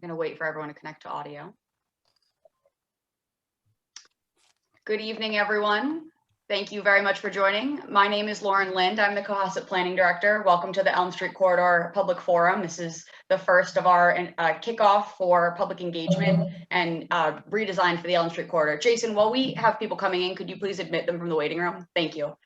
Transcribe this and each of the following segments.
I'm going to wait for everyone to connect to audio. Good evening, everyone. Thank you very much for joining. My name is Lauren Lind. I'm the Cohasset Planning Director. Welcome to the Elm Street Corridor Public Forum. This is the first of our kickoff for public engagement and redesign for the Elm Street Corridor. Jason, while we have people coming in, could you please admit them from the waiting room? Thank you.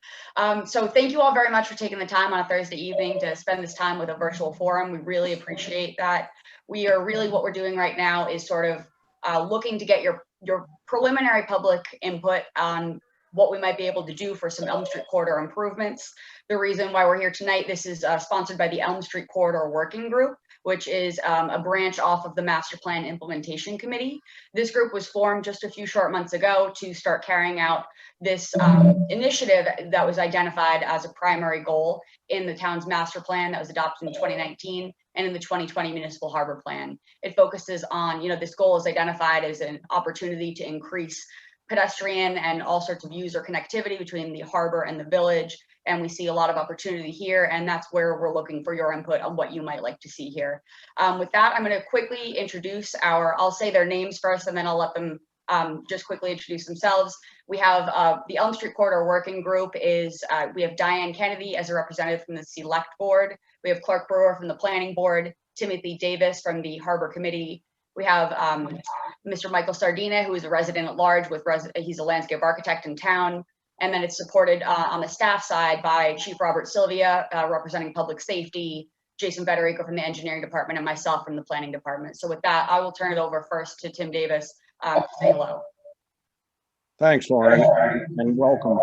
So thank you all very much for taking the time on a Thursday evening to spend this time with a virtual forum. We really appreciate that. We are really, what we're doing right now is sort of looking to get your preliminary public input on what we might be able to do for some Elm Street Corridor improvements. The reason why we're here tonight, this is sponsored by the Elm Street Corridor Working Group, which is a branch off of the Master Plan Implementation Committee. This group was formed just a few short months ago to start carrying out this initiative that was identified as a primary goal in the town's master plan that was adopted in 2019 and in the 2020 Municipal Harbor Plan. It focuses on, this goal is identified as an opportunity to increase pedestrian and all sorts of user connectivity between the harbor and the village. And we see a lot of opportunity here, and that's where we're looking for your input on what you might like to see here. With that, I'm going to quickly introduce I'll say their names first, and then I'll let them just quickly introduce themselves. We have the Elm Street Corridor Working Group we have Diane Kennedy as a representative from the Select Board. We have Clark Brewer from the Planning Board, Timothy Davis from the Harbor Committee. We have Mr. Michael Sardina, who is a resident at large he's a landscape architect in town. And then it's supported on the staff side by Chief Robert Sylvia, representing public safety, Jason Federico from the engineering department, and myself from the planning department. So with that, I will turn it over first to Tim Davis to say hello. Thanks, Lauren, and welcome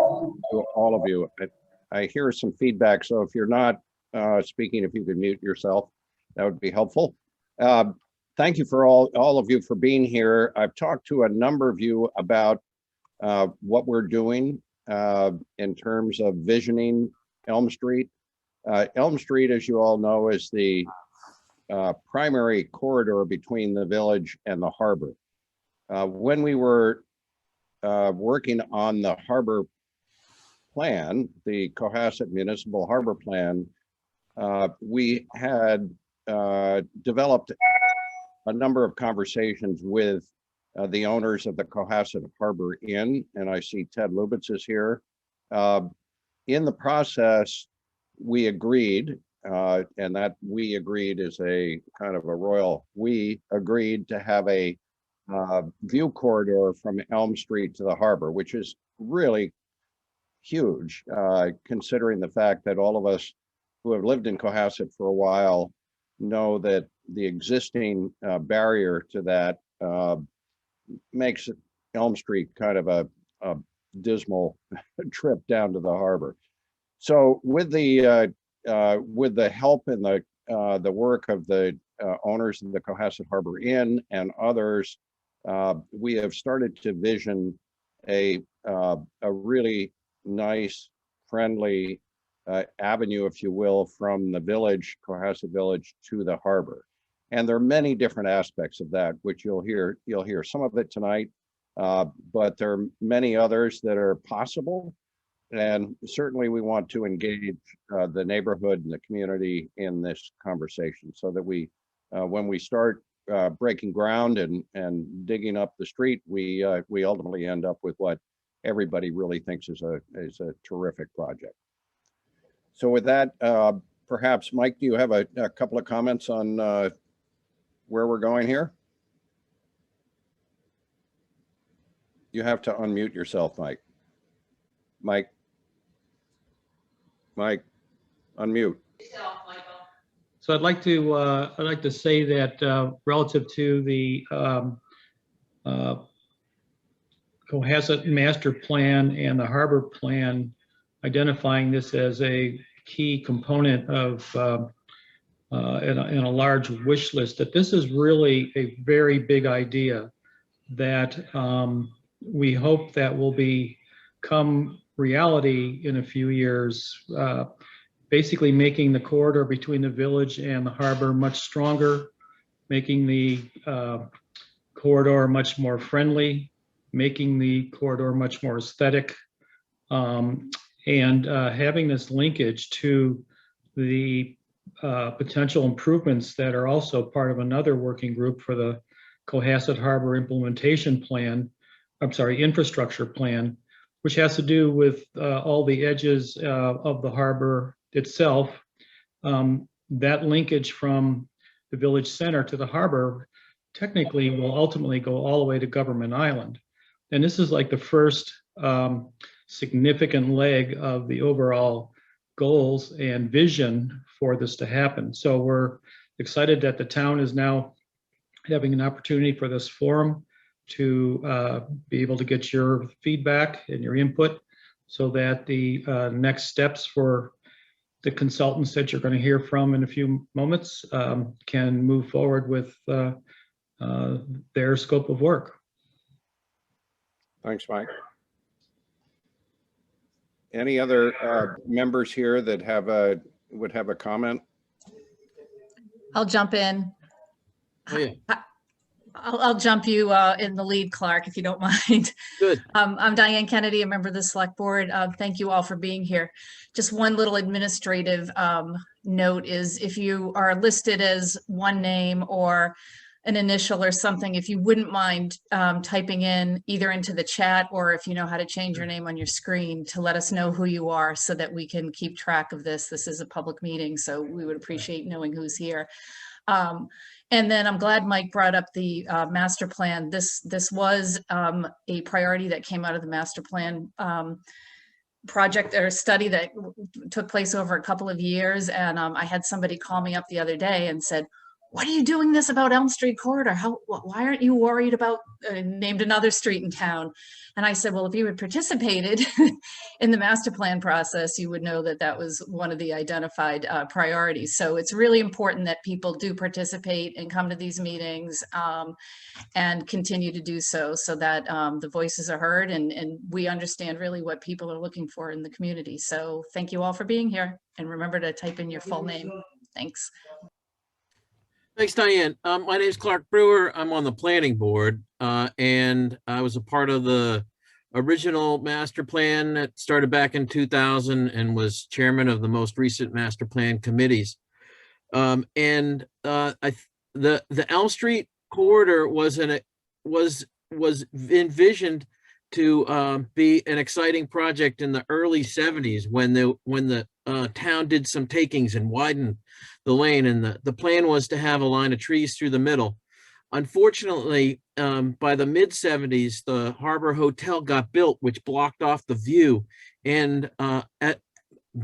to all of you. I hear some feedback, so if you're not speaking, if you could mute yourself, that would be helpful. Thank you for all of you for being here. I've talked to a number of you about what we're doing in terms of visioning Elm Street. Elm Street, as you all know, is the primary corridor between the village and the harbor. When we were working on the harbor plan, the Cohasset Municipal Harbor Plan, we had developed a number of conversations with the owners of the Cohasset Harbor Inn, and I see Ted Lubitz is here. In the process, we agreed, and that we agreed is a kind of a royal we agreed to have a view corridor from Elm Street to the harbor, which is really huge, considering the fact that all of us who have lived in Cohasset for a while know that the existing barrier to that makes Elm Street kind of a dismal trip down to the harbor. So with the help and the work of the owners of the Cohasset Harbor Inn and others, we have started to vision a really nice, friendly avenue, if you will, from the village, Cohasset Village, to the harbor. And there are many different aspects of that, which you'll hear some of it tonight, but there are many others that are possible. And certainly we want to engage the neighborhood and the community in this conversation so that we, when we start breaking ground and digging up the street, we ultimately end up with what everybody really thinks is a terrific project. So with that, perhaps, Mike, do you have a couple of comments on where we're going here? You have to unmute yourself, Mike. Mike, unmute. So I'd like to say that relative to the Cohasset Master Plan and the Harbor Plan, identifying this as a key component of in a large wish list, that this is really a very big idea that we hope that will become reality in a few years, basically making the corridor between the village and the harbor much stronger, making the corridor much more friendly, making the corridor much more aesthetic, and having this linkage to the potential improvements that are also part of another working group for the Cohasset Harbor Implementation Plan, Infrastructure Plan, which has to do with all the edges of the harbor itself. That linkage from the village center to the harbor technically will ultimately go all the way to Government Island. And this is like the first significant leg of the overall goals and vision for this to happen. So we're excited that the town is now having an opportunity for this forum to be able to get your feedback and your input so that the next steps for the consultants that you're going to hear from in a few moments can move forward with their scope of work. Thanks, Mike. Any other members here that would have a comment? I'll jump in. Oh, yeah. I'll jump you in the lead, Clark, if you don't mind. Good. I'm Diane Kennedy, a member of the Select Board. Thank you all for being here. Just one little administrative note is if you are listed as one name or an initial or something, if you wouldn't mind typing in either into the chat or if you know how to change your name on your screen to let us know who you are so that we can keep track of this. This is a public meeting, so we would appreciate knowing who's here. And then I'm glad Mike brought up the master plan. This was a priority that came out of the master plan project or study that took place over a couple of years. And I had somebody call me up the other day and said, "What are you doing this about Elm Street corridor? Why aren't you worried about," named another street in town. And I said, well, if you had participated in the master plan process, you would know that that was one of the identified priorities. So it's really important that people do participate and come to these meetings and continue to do so, so that the voices are heard and we understand really what people are looking for in the community. So thank you all for being here, and remember to type in your full name. Thanks. Thanks, Diane. My name is Clark Brewer. I'm on the planning board, and I was a part of the original master plan that started back in 2000 and was chairman of the most recent master plan committees. The Elm Street corridor was envisioned to be an exciting project in the early 70s when the town did some takings and widened the lane, and the plan was to have a line of trees through the middle. Unfortunately, by the mid 70s, the Harbor Hotel got built, which blocked off the view, and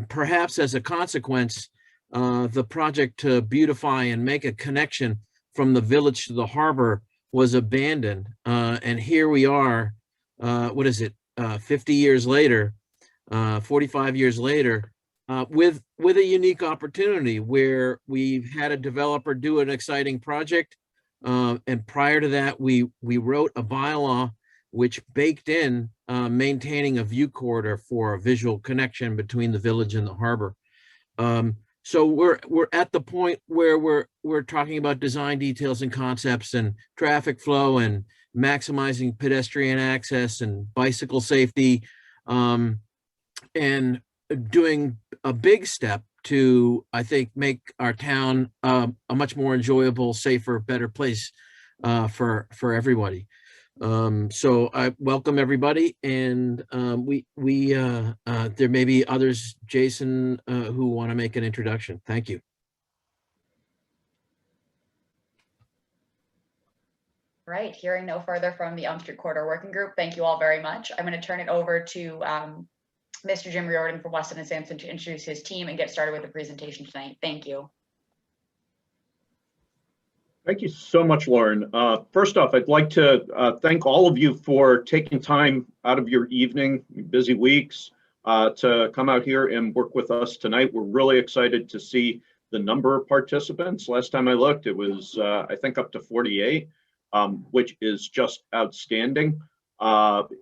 perhaps as a consequence, the project to beautify and make a connection from the village to the harbor was abandoned. And here we are, 50 years later, 45 years later, with a unique opportunity where we've had a developer do an exciting project. And prior to that, we wrote a bylaw which baked in maintaining a view corridor for a visual connection between the village and the harbor. So we're at the point where we're talking about design details and concepts and traffic flow and maximizing pedestrian access and bicycle safety, and doing a big step to, I think, make our town a much more enjoyable, safer, better place for everybody. So I welcome everybody, and there may be others, Jason, who want to make an introduction. Thank you. Right, hearing no further from the Elm Street Corridor Working Group, thank you all very much. I'm going to turn it over to Mr. Jim Riordan from Weston and Sampson to introduce his team and get started with the presentation tonight. Thank you. Thank you so much, Lauren. First off, I'd like to thank all of you for taking time out of your evening, busy weeks, to come out here and work with us tonight. We're really excited to see the number of participants. Last time I looked, it was, I think, up to 48, which is just outstanding,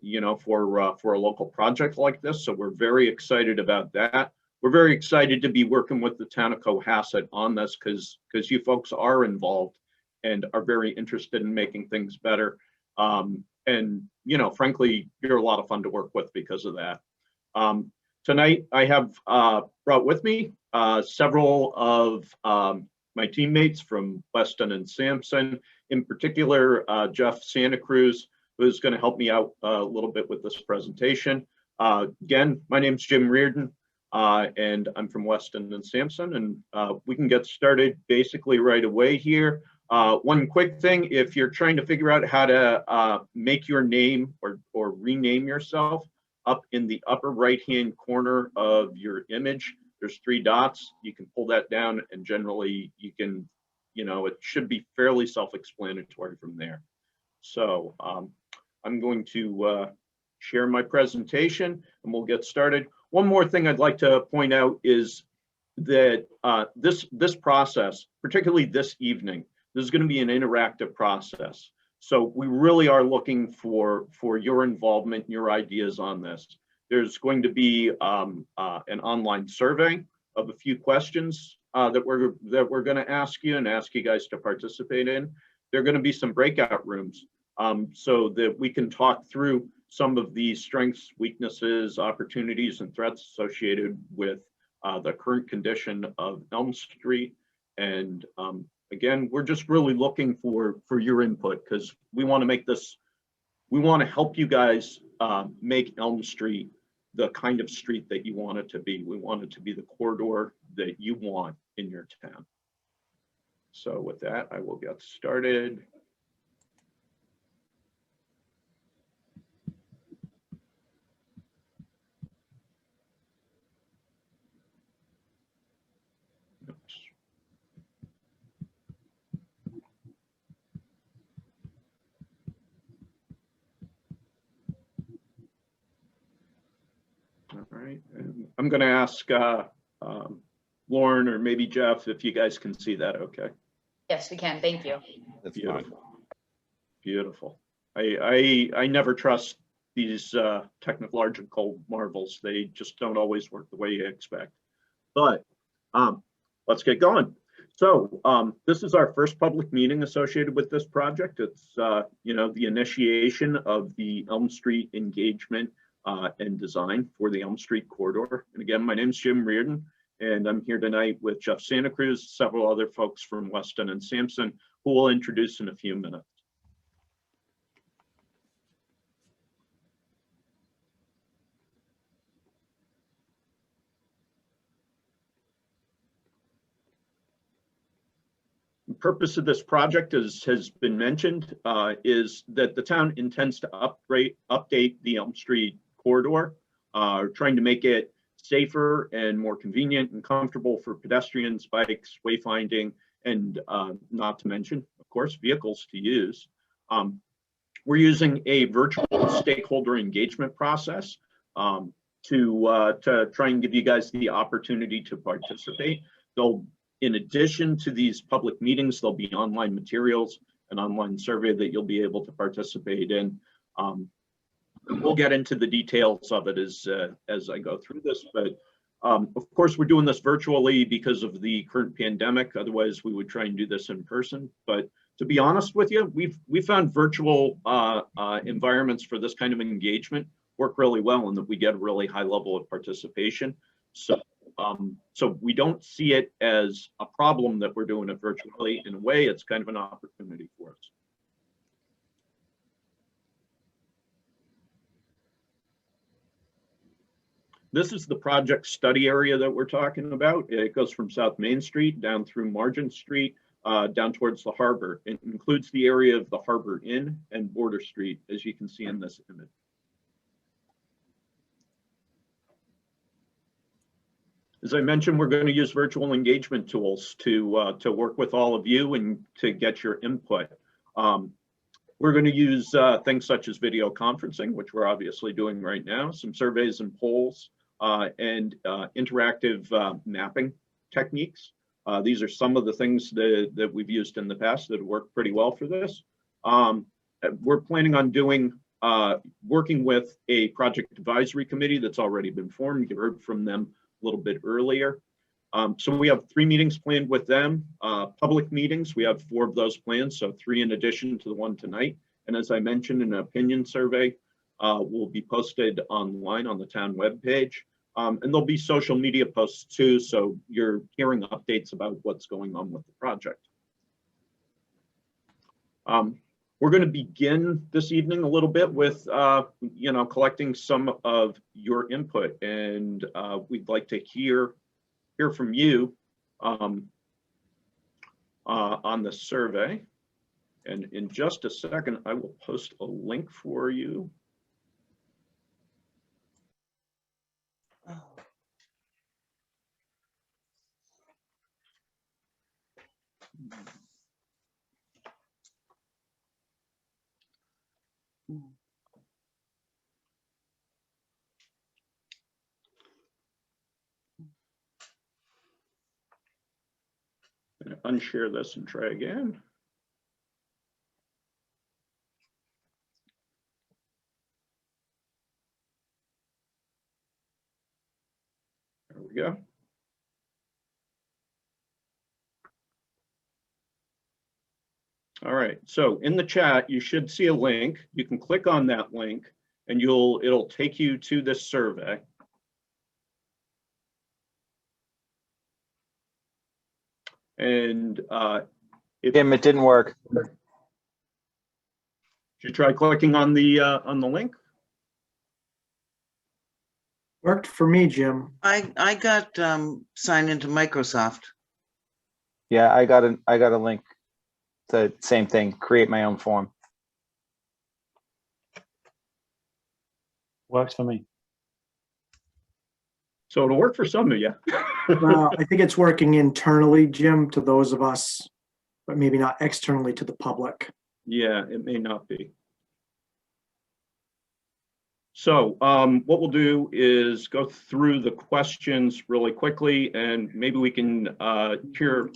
you know, for a local project like this. So we're very excited about that. We're very excited to be working with the town of Cohasset on this because you folks are involved and are very interested in making things better. And, you know, frankly, you're a lot of fun to work with because of that. tonight I have brought with me several of my teammates from Weston and Sampson, in particular Jeff Santacruce, who's going to help me out a little bit with this presentation. Again, my name's Jim Riordan, and I'm from Weston and Sampson, and we can get started basically right away here. One quick thing, if you're trying to figure out how to make your name or rename yourself, up in the upper right-hand corner of your image, there's 3 dots. You can pull that down, and generally you can, it should be fairly self-explanatory from there. So I'm going to share my presentation and we'll get started. One more thing I'd like to point out is that this process, particularly this evening, this is going to be an interactive process. So we really are looking for your involvement, your ideas on this. There's going to be an online survey of a few questions that we're going to ask you and ask you guys to participate in. There are going to be some breakout rooms so that we can talk through some of the strengths, weaknesses, opportunities, and threats associated with the current condition of Elm Street. And again, we're just really looking for your input, because we want to make this, we want to help you guys make Elm Street the kind of street that you want it to be. We want it to be the corridor that you want in your town. So with that, I will get started. All right, and I'm going to ask Lauren or maybe Jeff if you guys can see that okay. Yes, we can. Thank you. That's Beautiful. fine. Beautiful. I never trust these technological marvels. They just don't always work the way you expect. But let's get going. So this is our first public meeting associated with this project. It's the initiation of the Elm Street engagement and design for the Elm Street corridor. And again, my name is Jim Riordan, and I'm here tonight with Jeff Santacruce, several other folks from Weston and Sampson, who we'll introduce in a few minutes. The purpose of this project, as has been mentioned, is that the town intends to update the Elm Street corridor, trying to make it safer and more convenient and comfortable for pedestrians, bikes, wayfinding, and not to mention, of course, vehicles to use. We're using a virtual stakeholder engagement process to try and give you guys the opportunity to participate. In addition to these public meetings, there'll be online materials, an online survey that you'll be able to participate in. We'll get into the details of it as I go through this, but of course we're doing this virtually because of the current pandemic. Otherwise we would try and do this in person. But to be honest with you, we found virtual environments for this kind of engagement work really well, and that we get a really high level of participation. So we don't see it as a problem that we're doing it virtually. In a way, it's kind of an opportunity for us. This is the project study area that we're talking about. It goes from South Main Street down through Margin Street, down towards the harbor. It includes the area of the Harbor Inn and Border Street, as you can see in this image. As I mentioned, we're going to use virtual engagement tools to work with all of you and to get your input. We're going to use things such as video conferencing, which we're obviously doing right now, some surveys and polls, and interactive mapping techniques. These are some of the things that we've used in the past that have worked pretty well for this. We're planning on working with a project advisory committee that's already been formed. You heard from them a little bit earlier. So we have 3 meetings planned with them. Public meetings, we have 4 of those planned, so 3 in addition to the one tonight. And as I mentioned, an opinion survey will be posted online on the town webpage. And there'll be social media posts too, so you're hearing updates about what's going on with the project. We're going to begin this evening a little bit with, collecting some of your input, and we'd like to hear from you on the survey. And in just a second, I will post a link for you. Unshare this and try again. There we go. All right, so in the chat, you should see a link. You can click on that link and it'll take you to this survey. And Tim, it didn't work. Did you try clicking on the link? Worked for me, Jim. I got signed into Microsoft. Yeah, I got a link. The same thing, create my own form. Works for me. So it'll work for some of you. Well, I think it's working internally, Jim, to those of us, but maybe not externally to the public. Yeah, it may not be. So what we'll do is go through the questions really quickly, and maybe we can hear.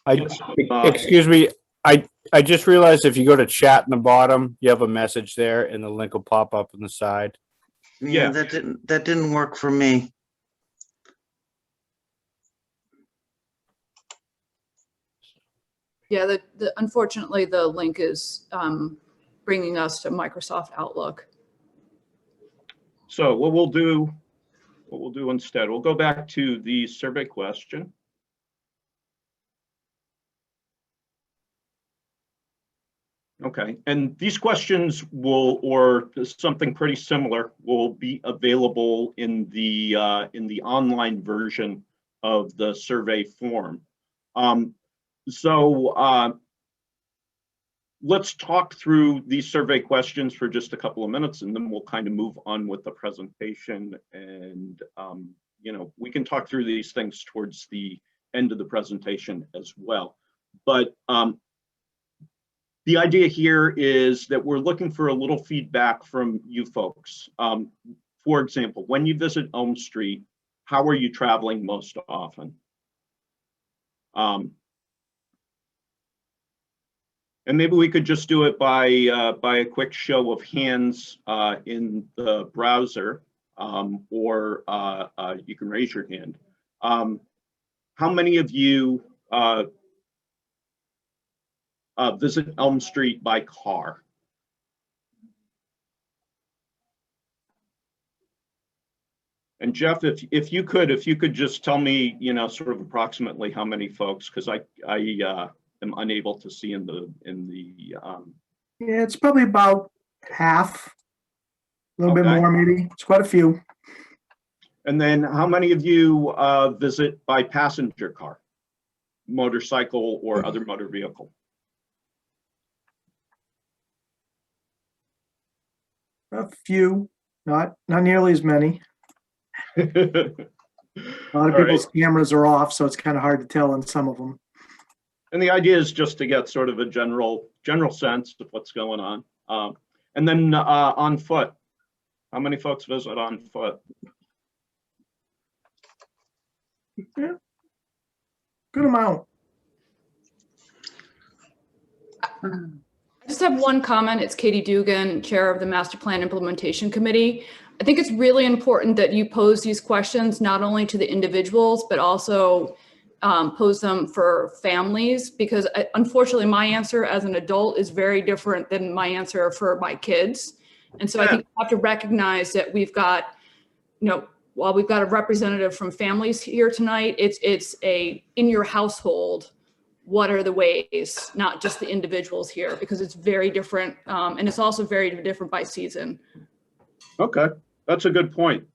Excuse me, I just realized if you go to chat in the bottom, you have a message there and the link will pop up on the side. Yeah. That didn't work for me. Yeah, unfortunately, the link is bringing us to Microsoft Outlook. So what we'll do instead, we'll go back to the survey question. Okay, and these questions or something pretty similar will be available in the online version of the survey form. Let's talk through these survey questions for just a couple of minutes, and then we'll kind of move on with the presentation. And we can talk through these things towards the end of the presentation as well. But the idea here is that we're looking for a little feedback from you folks. For example, when you visit Elm Street, how are you traveling most often? And maybe we could just do it by a quick show of hands in the browser, or you can raise your hand. How many of you visit Elm Street by car? And Jeff, if you could just tell me, sort of approximately how many folks, because I am unable to see in the Yeah, it's probably about half, a little bit Okay. more maybe. It's quite a few. And then how many of you visit by passenger car, motorcycle, or other motor vehicle? A few, not nearly as many. A lot of All people's cameras are off, so it's kind of hard to tell on some of them. And the idea is just to get sort of a general sense of what's going on. And then on foot, how many folks visit on foot? Yeah. Good amount. I just have one comment. It's Katie Dugan, Chair of the Master Plan Implementation Committee. I think it's really important that you pose these questions not only to the individuals, but also pose them for families, because unfortunately my answer as an adult is very different than my answer for my kids. And so I think we have to recognize that we've got, while we've got a representative from families here tonight, it's a in your household, what are the ways, not just the individuals here, because it's very different. And it's also very different by season. Okay, that's a good point.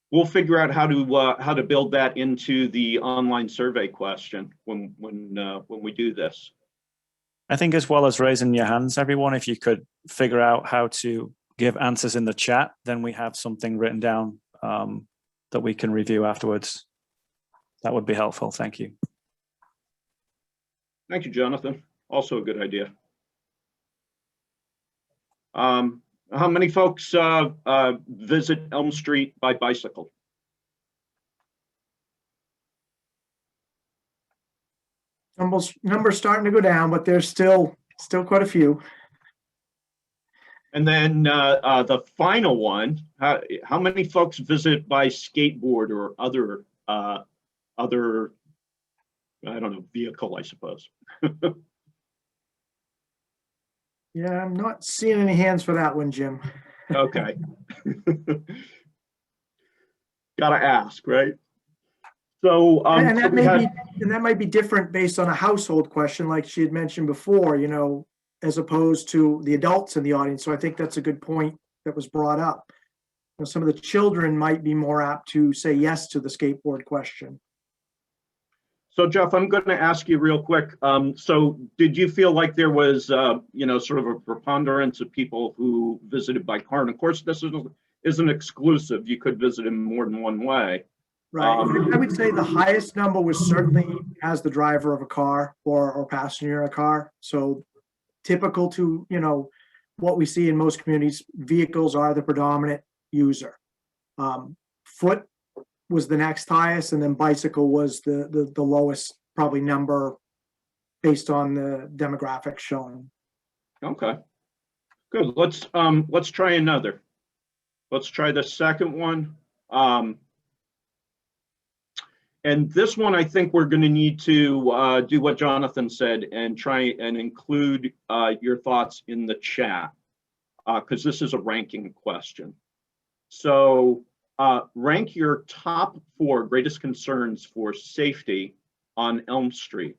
We'll figure out how to build that into the online survey question when we do this. I think as well as raising your hands, everyone, if you could figure out how to give answers in the chat, then we have something written down that we can review afterwards. That would be helpful. Thank you. Thank you, Jonathan. Also a good idea. How many folks visit Elm Street by bicycle? Numbers starting to go down, but there's still quite a few. And then the final one, how many folks visit by skateboard or other, I don't know, vehicle, I suppose? Yeah, I'm not seeing any hands for that one, Jim. Okay. Gotta ask, right? So, and that might be different based on a household question, like she had mentioned before, you know, as opposed to the adults in the audience. So I think that's a good point that was brought up. You know, some of the children might be more apt to say yes to the skateboard question. So Jeff, I'm going to ask you real quick. So did you feel like there was, you know, sort of a preponderance of people who visited by car? And of course, this isn't exclusive. You could visit in more than one way. Right. I would say the highest number was certainly as the driver of a car or passenger in a car. So typical to, you know, what we see in most communities, vehicles are the predominant user. Foot was the next highest, and then bicycle was the lowest probably number based on the demographics shown. Okay, good. Let's try another. Let's try the second one. And this one, I think we're going to need to do what Jonathan said and try and include your thoughts in the chat, because this is a ranking question. So rank your top 4 greatest concerns for safety on Elm Street.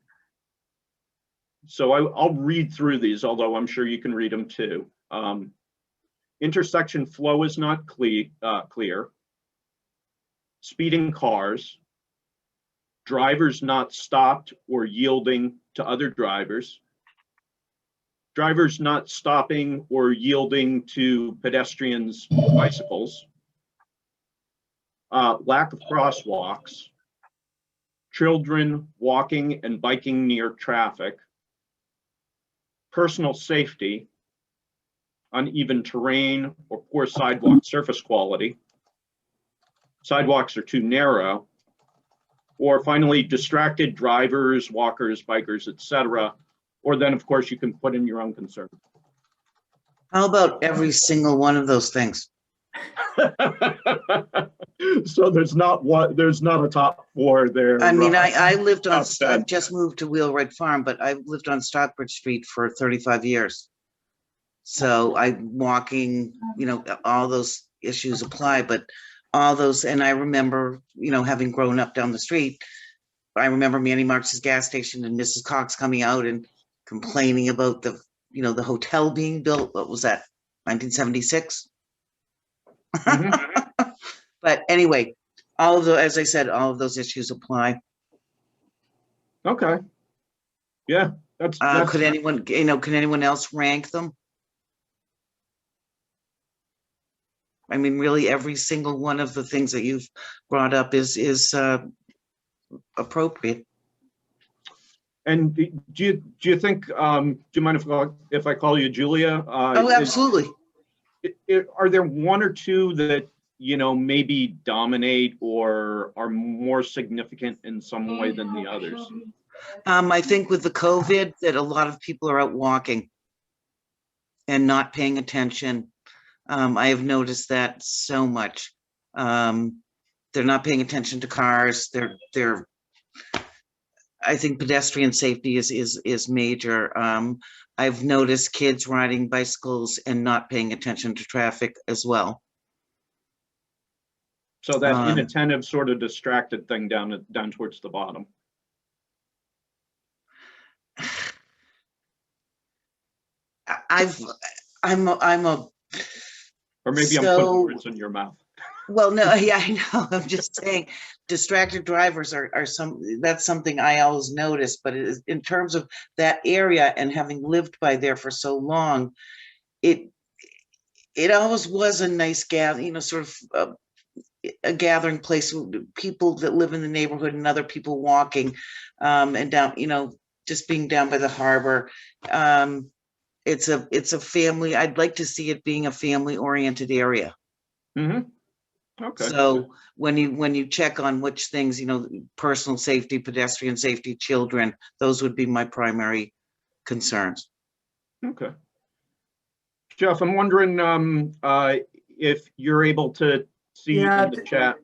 So I'll read through these, although I'm sure you can read them too. Intersection flow is not clear. Speeding cars. Drivers not stopped or yielding to other drivers. Drivers not stopping or yielding to pedestrians' bicycles. Lack of crosswalks. Children walking and biking near traffic. Personal safety. Uneven terrain or poor sidewalk surface quality. Sidewalks are too narrow. Or finally, distracted drivers, walkers, bikers, etc. Or then, of course, you can put in your own concern. How about every single one of those things? So there's not a top 4 there. I mean, I lived on, I've just moved to Wheelwright Farm, but I lived on Stockbridge Street for 35 years. So I'm walking, you know, all those issues apply, but all those, and I remember, you know, having grown up down the street, I remember Manny March's gas station and Mrs. Cox coming out and complaining about the, you know, the hotel being built. What was that, 1976? Mm-hmm. But anyway, all of the, as I said, all of those issues apply. Okay. Yeah, that's could anyone, you know, can anyone else rank them? I mean, really, every single one of the things that you've brought up is appropriate. And do you think? Do you mind if I call you Julia? Oh, absolutely. Are there 1 or 2 that, you know, maybe dominate or are more significant in some way than the others? I think with the COVID that a lot of people are out walking and not paying attention. I have noticed that so much. They're not paying attention to cars. They're. I think pedestrian safety is major. I've noticed kids riding bicycles and not paying attention to traffic as well. So that inattentive sort of distracted thing down towards the bottom. I'm a. Or maybe I'm putting words in your mouth. Well, no, yeah, I know. I'm just saying, distracted drivers are that's something I always notice. But it is, in terms of that area and having lived by there for so long, it always was a nice gather, sort of a gathering place. People that live in the neighborhood and other people walking, and down, just being down by the harbor. It's a family. I'd like to see it being a family-oriented area. Mm-hmm. Okay. So when you check on which things, personal safety, pedestrian safety, children, those would be my primary concerns. Okay. Jeff, I'm wondering if you're able to see in the chat.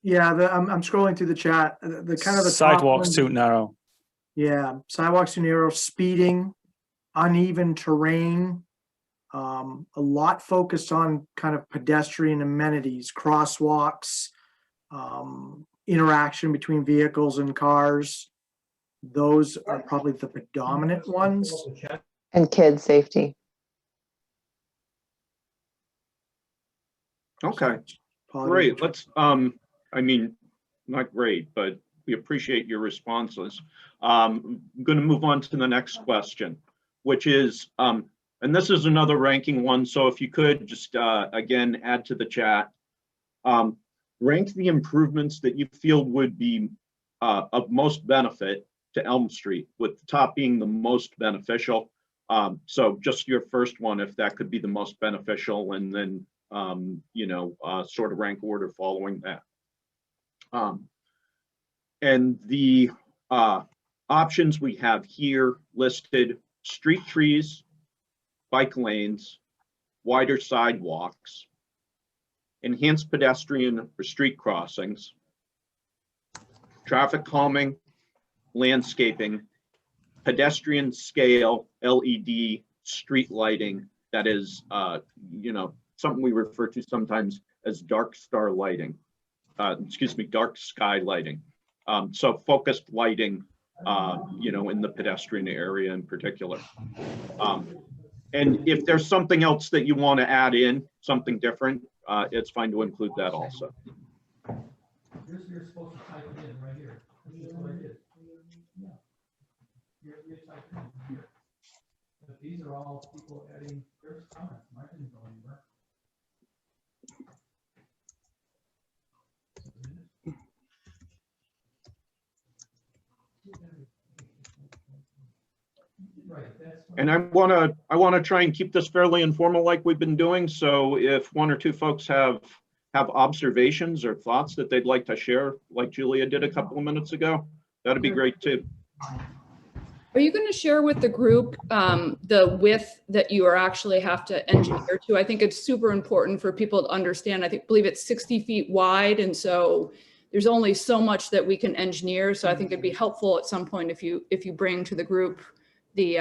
Yeah, I'm scrolling through the chat. The kind of the sidewalks too narrow. Yeah, sidewalks too narrow, speeding, uneven terrain. A lot focused on kind of pedestrian amenities, crosswalks, interaction between vehicles and cars. Those are probably the predominant ones. And kid safety. Okay, great. Let's, I mean, not great, but we appreciate your responses. I'm going to move on to the next question, which is, and this is another ranking one. So if you could just, again, add to the chat, rank the improvements that you feel would be of most benefit to Elm Street, with the top being the most beneficial. So just your first one, if that could be the most beneficial, and then, sort of rank order following that. And the options we have here listed: street trees, bike lanes, wider sidewalks, enhanced pedestrian or street crossings, traffic calming, landscaping, pedestrian scale LED street lighting, that is, something we refer to sometimes as dark star lighting, dark sky lighting. So focused lighting, in the pedestrian area in particular. And if there's something else that you want to add in, something different, it's fine to include that also. You're supposed to type it in right here. This is what I did. Yeah. You're typing in here. But these are all people adding their comments. Mine didn't go anywhere. And I want to try and keep this fairly informal, like we've been doing. So if one or two folks have observations or thoughts that they'd like to share, like Julia did a couple of minutes ago, that'd be great too. Are you going to share with the group the width that you are actually have to engineer to? I think it's super important for people to understand. Believe it's 60 feet wide, and so there's only so much that we can engineer. So I think it'd be helpful at some point if you bring to the group the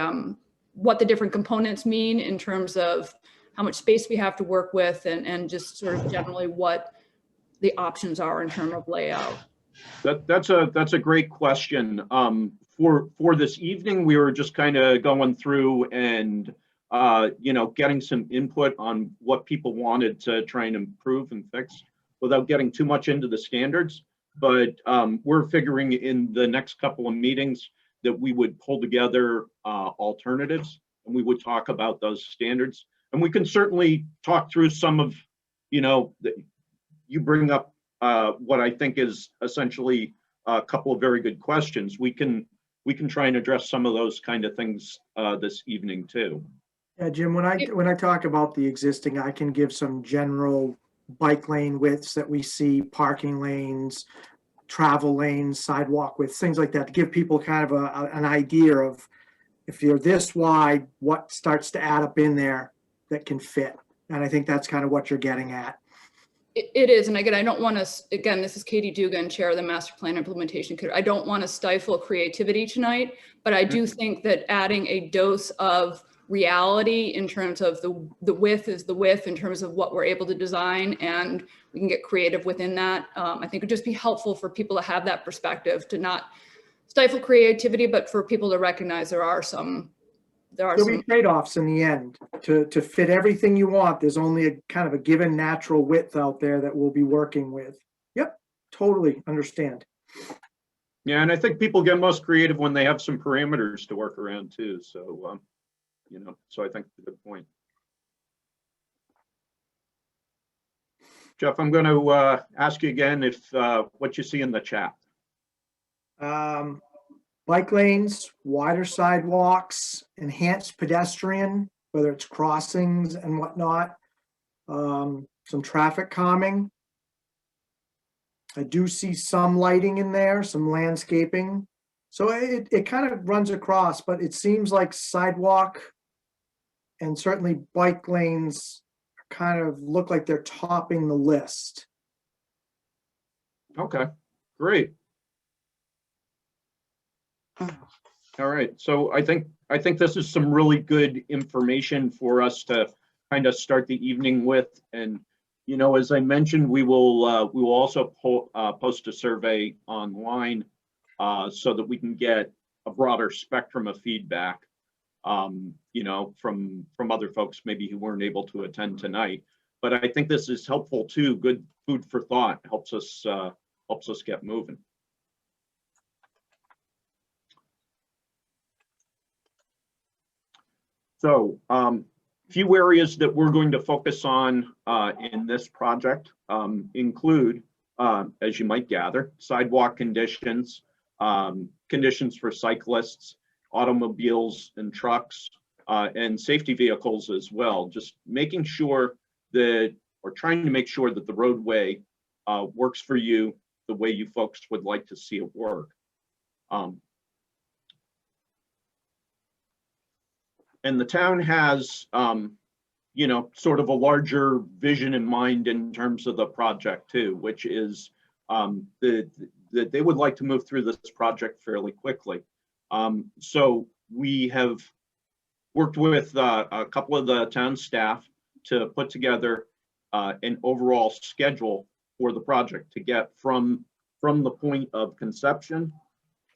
what the different components mean in terms of how much space we have to work with, and just sort of generally what the options are in terms of layout. That's a great question. For this evening, we were just kind of going through and getting some input on what people wanted to try and improve and fix without getting too much into the standards. But we're figuring in the next couple of meetings that we would pull together alternatives, and we would talk about those standards. And we can certainly talk through some of, you bring up what I think is essentially a couple of very good questions. We can try and address some of those kind of things this evening too. Yeah, Jim, when I talk about the existing, I can give some general bike lane widths that we see, parking lanes, travel lanes, sidewalk widths, things like that, to give people kind of an idea of, if you're this wide, what starts to add up in there that can fit. And I think that's kind of what you're getting at. It is, and again, I don't want to, this is Katie Dugan, Chair of the Master Plan Implementation Committee. I don't want to stifle creativity tonight, but I do think that adding a dose of reality in terms of the width is the width in terms of what we're able to design, and we can get creative within that. I think it would just be helpful for people to have that perspective, to not stifle creativity, but for people to recognize there'll be trade-offs in the end. To fit everything you want, there's only a kind of a given natural width out there that we'll be working with. Yep, totally understand. Yeah, and I think people get most creative when they have some parameters to work around too. So, you know, so I think it's a good point. Jeff, I'm going to ask you again if what you see in the chat. Bike lanes, wider sidewalks, enhanced pedestrian, whether it's crossings and whatnot, some traffic calming. I do see some lighting in there, some landscaping. So it kind of runs across, but it seems like sidewalk and certainly bike lanes kind of look like they're topping the list. Okay, great. All right, so I think this is some really good information for us to kind of start the evening with. And you know, as I mentioned, we will also post a survey online so that we can get a broader spectrum of feedback, you know, from other folks maybe who weren't able to attend tonight. But I think this is helpful too. Good food for thought, helps us get moving. So few areas that we're going to focus on in this project include, as you might gather, sidewalk conditions, conditions for cyclists, automobiles and trucks, and safety vehicles as well. Just making sure that, or trying to make sure that the roadway works for you the way you folks would like to see it work. And the town has, you know, sort of a larger vision in mind in terms of the project too, which is that they would like to move through this project fairly quickly. So we have worked with a couple of the town staff to put together an overall schedule for the project to get from the point of conception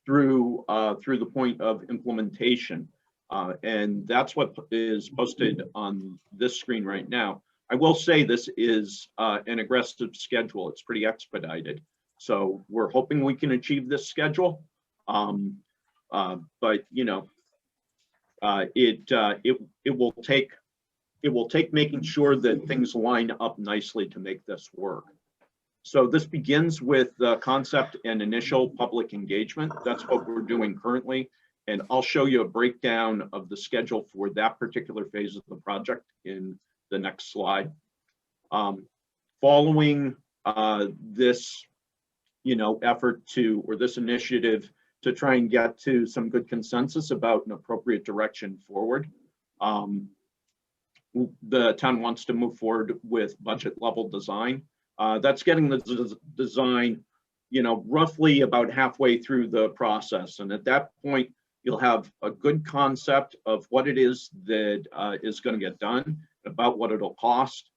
through the point of implementation. And that's what is posted on this screen right now. I will say this is an aggressive schedule. It's pretty expedited. So we're hoping we can achieve this schedule. But you know, it will take making sure that things line up nicely to make this work. So this begins with the concept and initial public engagement. That's what we're doing currently. And I'll show you a breakdown of the schedule for that particular phase of the project in the next slide. Following this, you know, effort to, or this initiative to try and get to some good consensus about an appropriate direction forward, the town wants to move forward with budget level design. That's getting the design, you know, roughly about halfway through the process. And at that point, you'll have a good concept of what it is that is going to get done, about what it'll cost,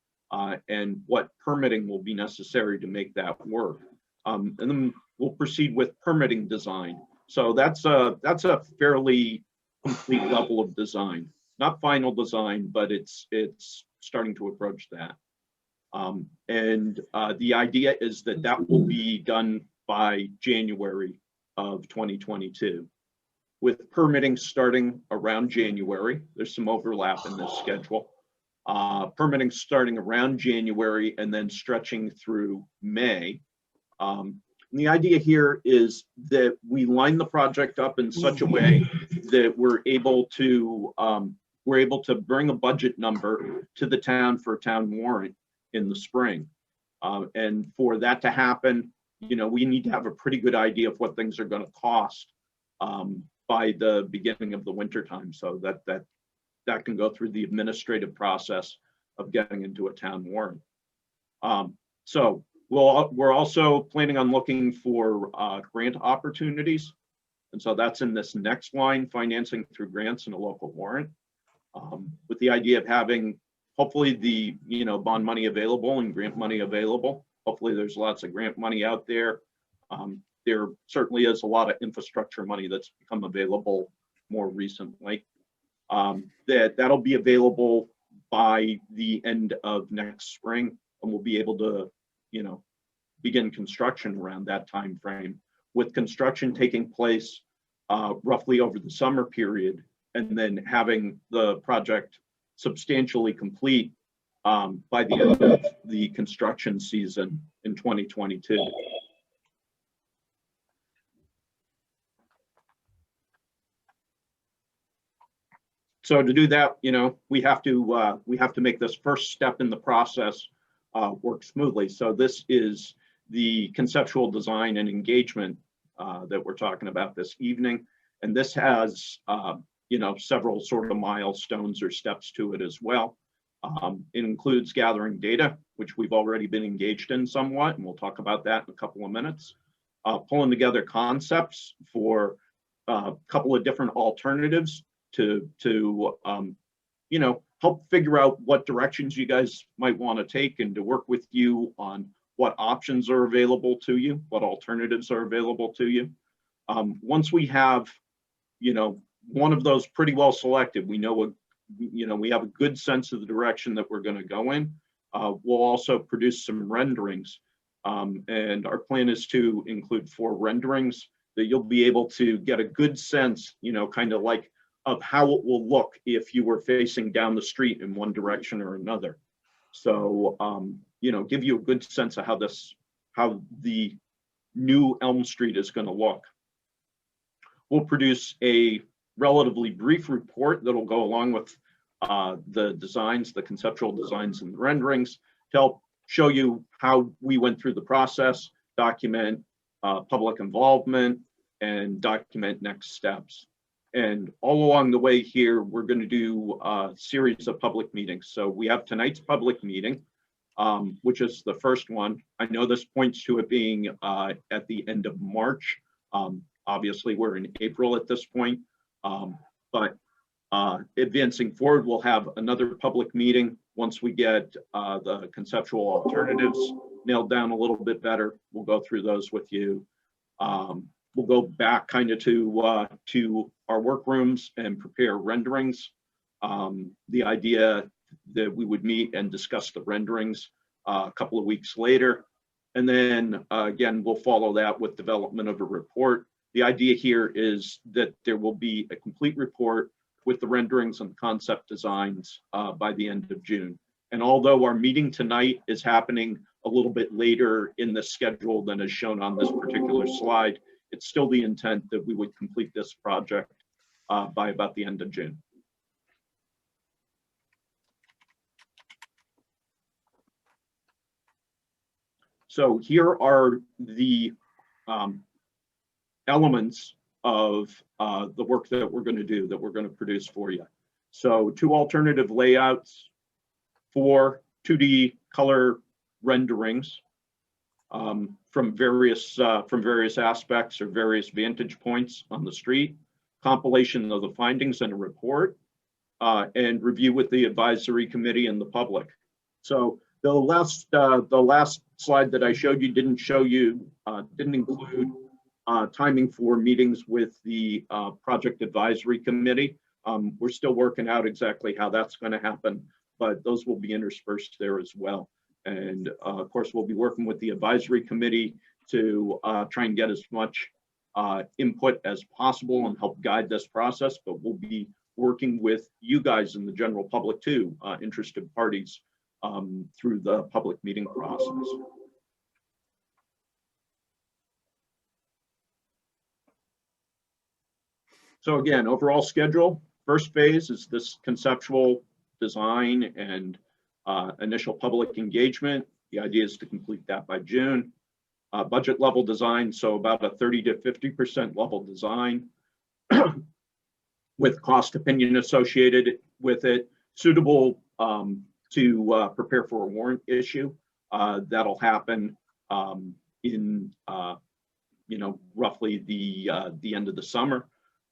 and what permitting will be necessary to make that work. And then we'll proceed with permitting design. So that's a fairly complete level of design. Not final design, but it's starting to approach that. And the idea is that that will be done by January of 2022. With permitting starting around January, there's some overlap in this schedule. Permitting starting around January and then stretching through May. And the idea here is that we line the project up in such a way that we're able to bring a budget number to the town for a town warrant in the spring. And for that to happen, you know, we need to have a pretty good idea of what things are going to cost by the beginning of the winter time, so that can go through the administrative process of getting into a town warrant. So we're also planning on looking for grant opportunities. And so that's in this next line, financing through grants and a local warrant. with the idea of having hopefully the bond money available and grant money available. Hopefully there's lots of grant money out there. There certainly is a lot of infrastructure money that's become available more recently. That'll be available by the end of next spring, and we'll be able to begin construction around that time frame, with construction taking place roughly over the summer period, and then having the project substantially complete by the end of the construction season in 2022. So to do that, we have to make this first step in the process work smoothly. So this is the conceptual design and engagement that we're talking about this evening, and this has several sort of milestones or steps to it as well. It includes gathering data, which we've already been engaged in somewhat, and we'll talk about that in a couple of minutes. Pulling together concepts for a couple of different alternatives to help figure out what directions you guys might want to take, and to work with you on what options are available to you, what alternatives are available to you. Once we have one of those pretty well selected, we have a good sense of the direction that we're going to go in. We'll also produce some renderings, and our plan is to include 4 renderings that you'll be able to get a good sense, kind of like of how it will look if you were facing down the street in one direction or another. So give you a good sense of how the new Elm Street is going to look. We'll produce a relatively brief report that'll go along with the designs, the conceptual designs and the renderings, to help show you how we went through the process, document public involvement, and document next steps. And all along the way here, we're going to do a series of public meetings. So we have tonight's public meeting, which is the first one. I know this points to it being at the end of March. Obviously, we're in April at this point, but advancing forward, we'll have another public meeting once we get the conceptual alternatives nailed down a little bit better. We'll go through those with you. We'll go back kind of to our workrooms and prepare renderings. The idea that we would meet and discuss the renderings a couple of weeks later. And then again, we'll follow that with development of a report. The idea here is that there will be a complete report with the renderings and concept designs by the end of June. And although our meeting tonight is happening a little bit later in the schedule than is shown on this particular slide, it's still the intent that we would complete this project by about the end of June. So here are the elements of the work that we're going to do, that we're going to produce for you. So 2 alternative layouts, 4 2D color renderings from various aspects or various vantage points on the street, compilation of the findings and a report, and review with the advisory committee and the public. So the last slide that I showed you didn't include timing for meetings with the project advisory committee. We're still working out exactly how that's going to happen, but those will be interspersed there as well. And of course, we'll be working with the advisory committee to try and get as much input as possible and help guide this process, but we'll be working with you guys in the general public too, interested parties through the public meeting process. So again, overall schedule, first phase is this conceptual design and initial public engagement. The idea is to complete that by June. Budget level design, so about a 30 to 50% level design with cost opinion associated with it, suitable to prepare for a warrant issue. That'll happen in roughly the end of the summer.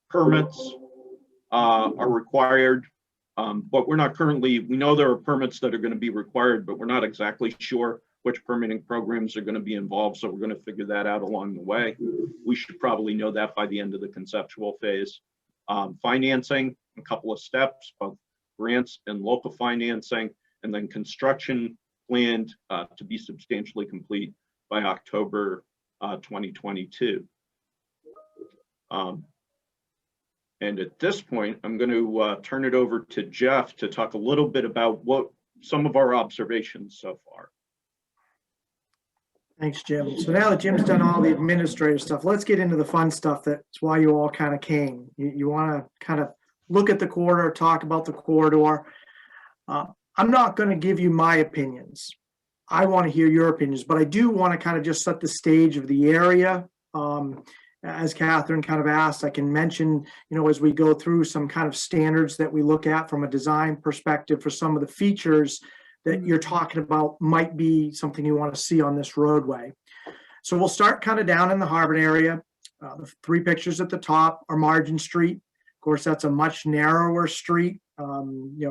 Permits are required But we're not currently, we know there are permits that are going to be required, but we're not exactly sure which permitting programs are going to be involved. So we're going to figure that out along the way. We should probably know that by the end of the conceptual phase. Financing, a couple of steps, both grants and local financing, and then construction planned to be substantially complete by October 2022. And at this point, I'm going to turn it over to Jeff to talk a little bit about what some of our observations so far. Thanks, Jim. So now that Jim's done all the administrative stuff, let's get into the fun stuff. That's why you all kind of came. You want to kind of look at the corridor, talk about the corridor. I'm not going to give you my opinions. I want to hear your opinions, but I do want to kind of just set the stage of the area. As Catherine kind of asked, I can mention, as we go through some kind of standards that we look at from a design perspective for some of the features that you're talking about might be something you want to see on this roadway. So we'll start kind of down in the Harbor area. The three pictures at the top are Margin Street. Of course, that's a much narrower street, a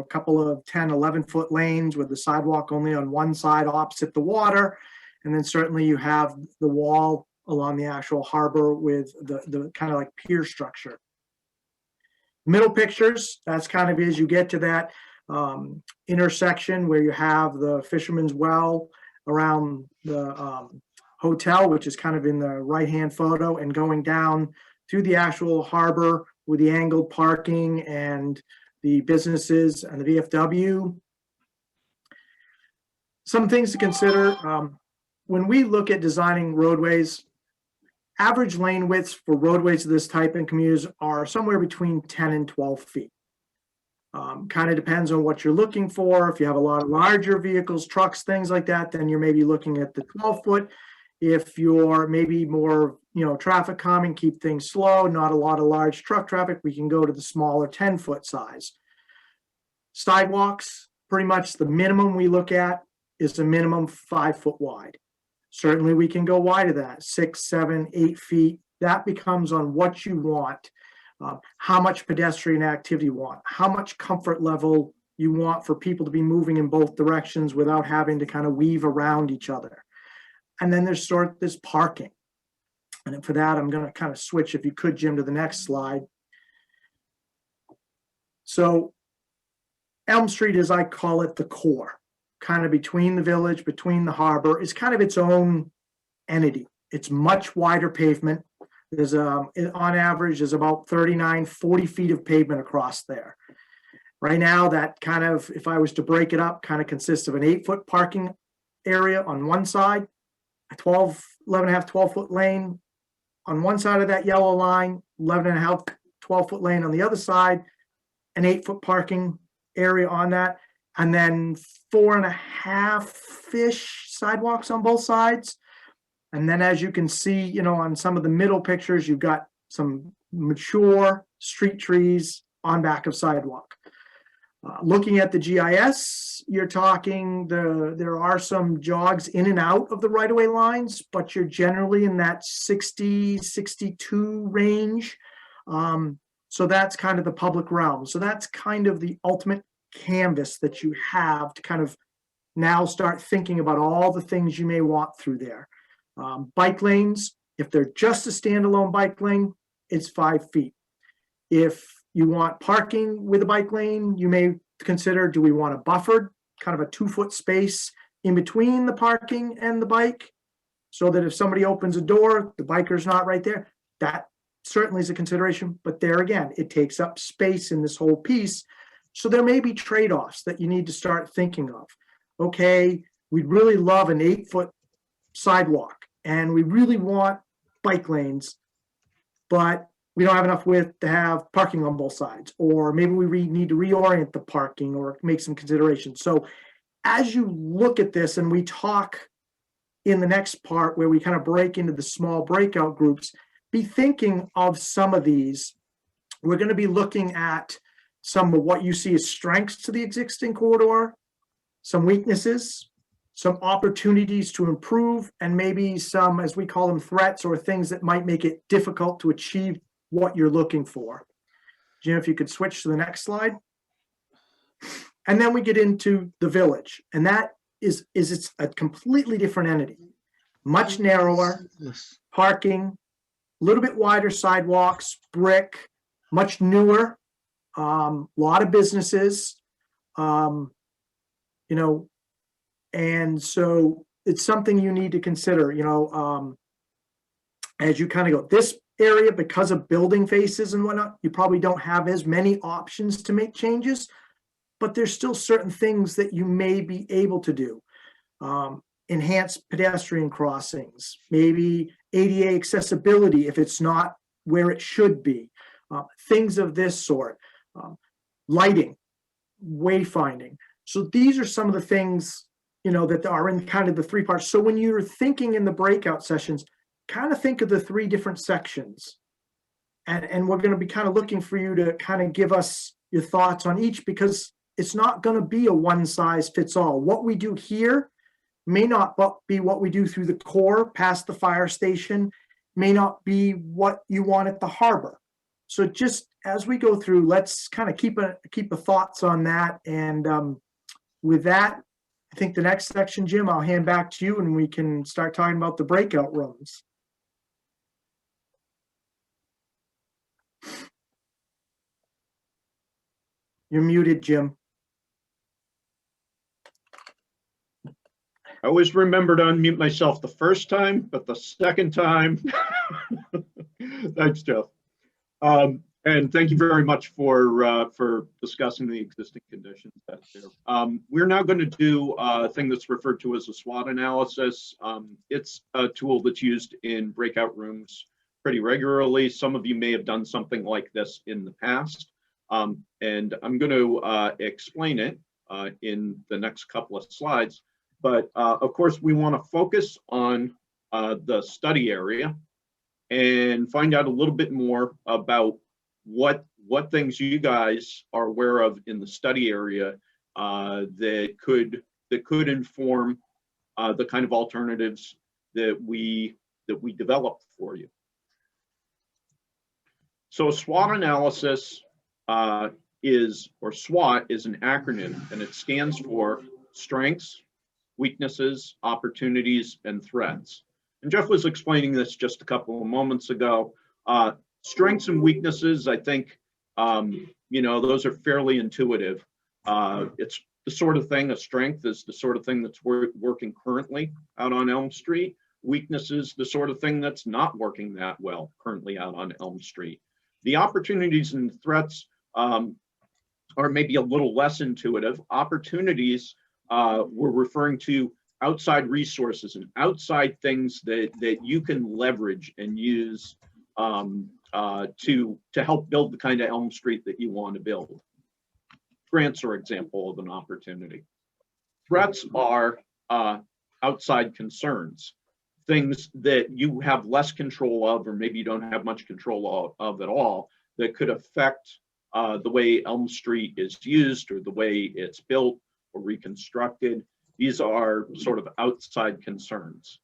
couple of 10, 11-foot lanes with the sidewalk only on one side opposite the water. And then certainly you have the wall along the actual harbor with the kind of like pier structure. Middle pictures, that's kind of as you get to that intersection where you have the Fisherman's Well around the hotel, which is kind of in the right-hand photo, and going down through the actual harbor with the angled parking and the businesses and the VFW. Some things to consider. When we look at designing roadways, average lane widths for roadways of this type in communities are somewhere between 10 and 12 feet. Kind of depends on what you're looking for. If you have a lot of larger vehicles, trucks, things like that, then you're maybe looking at the 12-foot. If you're maybe more, traffic calming, keep things slow, not a lot of large truck traffic, we can go to the smaller 10-foot size. Sidewalks, pretty much the minimum we look at is a minimum 5 foot wide. Certainly we can go wider than that, 6, 7, 8 feet. That becomes on what you want, how much pedestrian activity you want, how much comfort level you want for people to be moving in both directions without having to kind of weave around each other. And then there's this parking. And for that, I'm going to kind of switch, if you could, Jim, to the next slide. So Elm Street, as I call it, the core, kind of between the village, between the harbor, is kind of its own entity. It's much wider pavement. There's on average is about 39, 40 feet of pavement across there. Right now, that kind of, if I was to break it up, kind of consists of an 8-foot parking area on one side, a 12-foot lane on one side of that yellow line, 12-foot lane on the other side, an 8-foot parking area on that, and then 4.5-ish sidewalks on both sides. And then as you can see, on some of the middle pictures, you've got some mature street trees on back of sidewalk. Looking at the GIS, you're talking there are some jogs in and out of the right-of-way lines, but you're generally in that 60, 62 range. So that's kind of the public realm. So that's kind of the ultimate canvas that you have to kind of now start thinking about all the things you may want through there. Bike lanes, if they're just a standalone bike lane, it's 5 feet. If you want parking with a bike lane, you may consider, do we want a buffered, kind of a 2-foot space in between the parking and the bike, so that if somebody opens a door, the biker's not right there? That certainly is a consideration, but there again, it takes up space in this whole piece. So there may be trade-offs that you need to start thinking of. Okay, we'd really love an 8-foot sidewalk, and we really want bike lanes, but we don't have enough width to have parking on both sides, or maybe we need to reorient the parking or make some considerations. So as you look at this, and we talk in the next part where we kind of break into the small breakout groups, be thinking of some of these. We're going to be looking at some of what you see as strengths to the existing corridor, some weaknesses, some opportunities to improve, and maybe some, as we call them, threats or things that might make it difficult to achieve what you're looking for. Jim, if you could switch to the next slide. And then we get into the village, and that is it's a completely different entity, much narrower, parking, a little bit wider sidewalks, brick, much newer, lot of businesses, you know, and so it's something you need to consider, you know, as you kind of go. This area, because of building faces and whatnot, you probably don't have as many options to make changes, but there's still certain things that you may be able to do. Enhanced pedestrian crossings, maybe ADA accessibility if it's not where it should be, things of this sort, lighting, wayfinding. So these are some of the things, you know, that are in kind of the three parts. So when you're thinking in the breakout sessions, kind of think of the three different sections. And we're going to be kind of looking for you to kind of give us your thoughts on each, because it's not going to be a one size fits all. What we do here may not be what we do through the core past the fire station, may not be what you want at the harbor. So just as we go through, let's kind of keep a thoughts on that. And with that, I think the next section, Jim, I'll hand back to you and we can start talking about the breakout rooms. You're muted, Jim. I always remember to unmute myself the first time, but the second time, thanks, Jeff. And thank you very much for discussing the existing conditions. We're now going to do a thing that's referred to as a SWOT analysis. It's a tool that's used in breakout rooms pretty regularly. Some of you may have done something like this in the past, and I'm going to explain it in the next couple of slides. But of course, we want to focus on the study area and find out a little bit more about what things you guys are aware of in the study area that could inform the kind of alternatives that we develop for you. So SWOT analysis SWOT is an acronym, and it stands for strengths, weaknesses, opportunities, and threats. And Jeff was explaining this just a couple of moments ago. Strengths and weaknesses, I think, you know, those are fairly intuitive. It's the sort of thing, a strength is the sort of thing that's working currently out on Elm Street. Weaknesses, the sort of thing that's not working that well currently out on Elm Street. The opportunities and threats are maybe a little less intuitive. Opportunities, we're referring to outside resources and outside things that you can leverage and use to help build the kind of Elm Street that you want to build. Grants are an example of an opportunity. Threats are outside concerns, things that you have less control of, or maybe you don't have much control of at all, that could affect the way Elm Street is used or the way it's built or reconstructed. These are sort of outside concerns.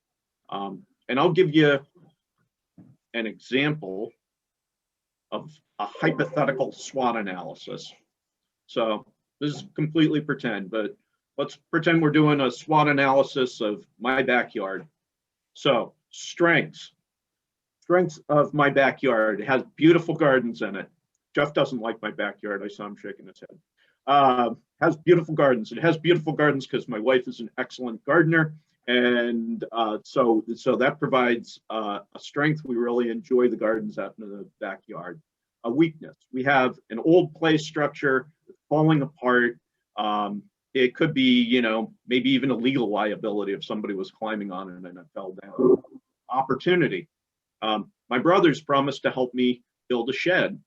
And I'll give you an example of a hypothetical SWOT analysis. So this is completely pretend, but let's pretend we're doing a SWOT analysis of my backyard. So strengths of my backyard. It has beautiful gardens in it. Jeff doesn't like my backyard. I saw him shaking his head. Has beautiful gardens. It has beautiful gardens because my wife is an excellent gardener. And so that provides a strength. We really enjoy the gardens out in the backyard. A weakness, we have an old play structure falling apart. It could be, you know, maybe even a legal liability if somebody was climbing on it and it fell down. Opportunity. My brothers promised to help me build a shed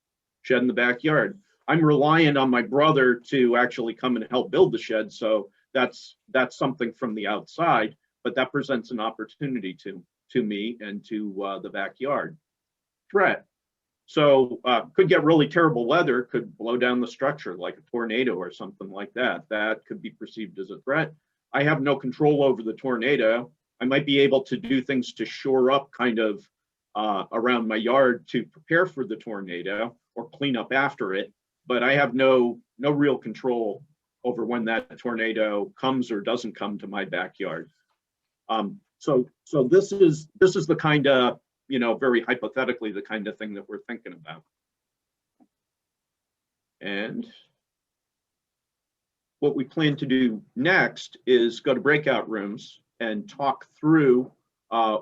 in the backyard. I'm reliant on my brother to actually come and help build the shed. So that's something from the outside, but that presents an opportunity to me and to the backyard. Threat. So could get really terrible weather, could blow down the structure like a tornado or something like that. That could be perceived as a threat. I have no control over the tornado. I might be able to do things to shore up kind of around my yard to prepare for the tornado or clean up after it, but I have no real control over when that tornado comes or doesn't come to my backyard. So this is the kind of, very hypothetically, the kind of thing that we're thinking about. And what we plan to do next is go to breakout rooms and talk through a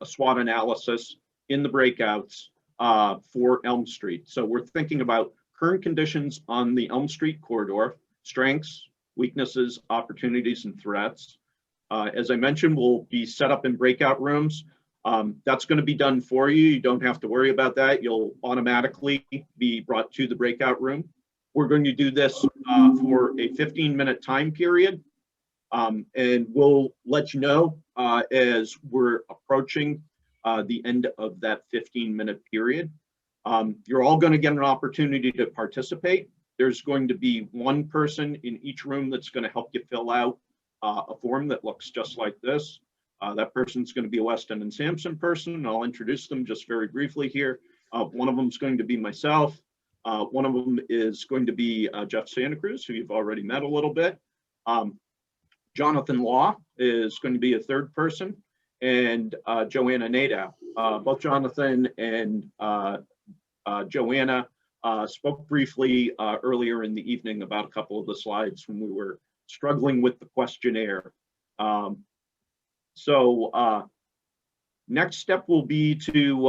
SWOT analysis in the breakouts for Elm Street. So we're thinking about current conditions on the Elm Street corridor, strengths, weaknesses, opportunities, and threats. As I mentioned, we'll be set up in breakout rooms. That's going to be done for you. You don't have to worry about that. You'll automatically be brought to the breakout room. We're going to do this for a 15-minute time period. And we'll let you know as we're approaching the end of that 15-minute period. You're all going to get an opportunity to participate. There's going to be one person in each room that's going to help you fill out a form that looks just like this. That person's going to be a Weston and Sampson person, and I'll introduce them just very briefly here. One of them is going to be myself. One of them is going to be Jeff Santacruce, who you've already met a little bit. Jonathan Law is going to be a third person, and Joanna Nadeau. Both Jonathan and Joanna spoke briefly earlier in the evening about a couple of the slides when we were struggling with the questionnaire. Next step will be to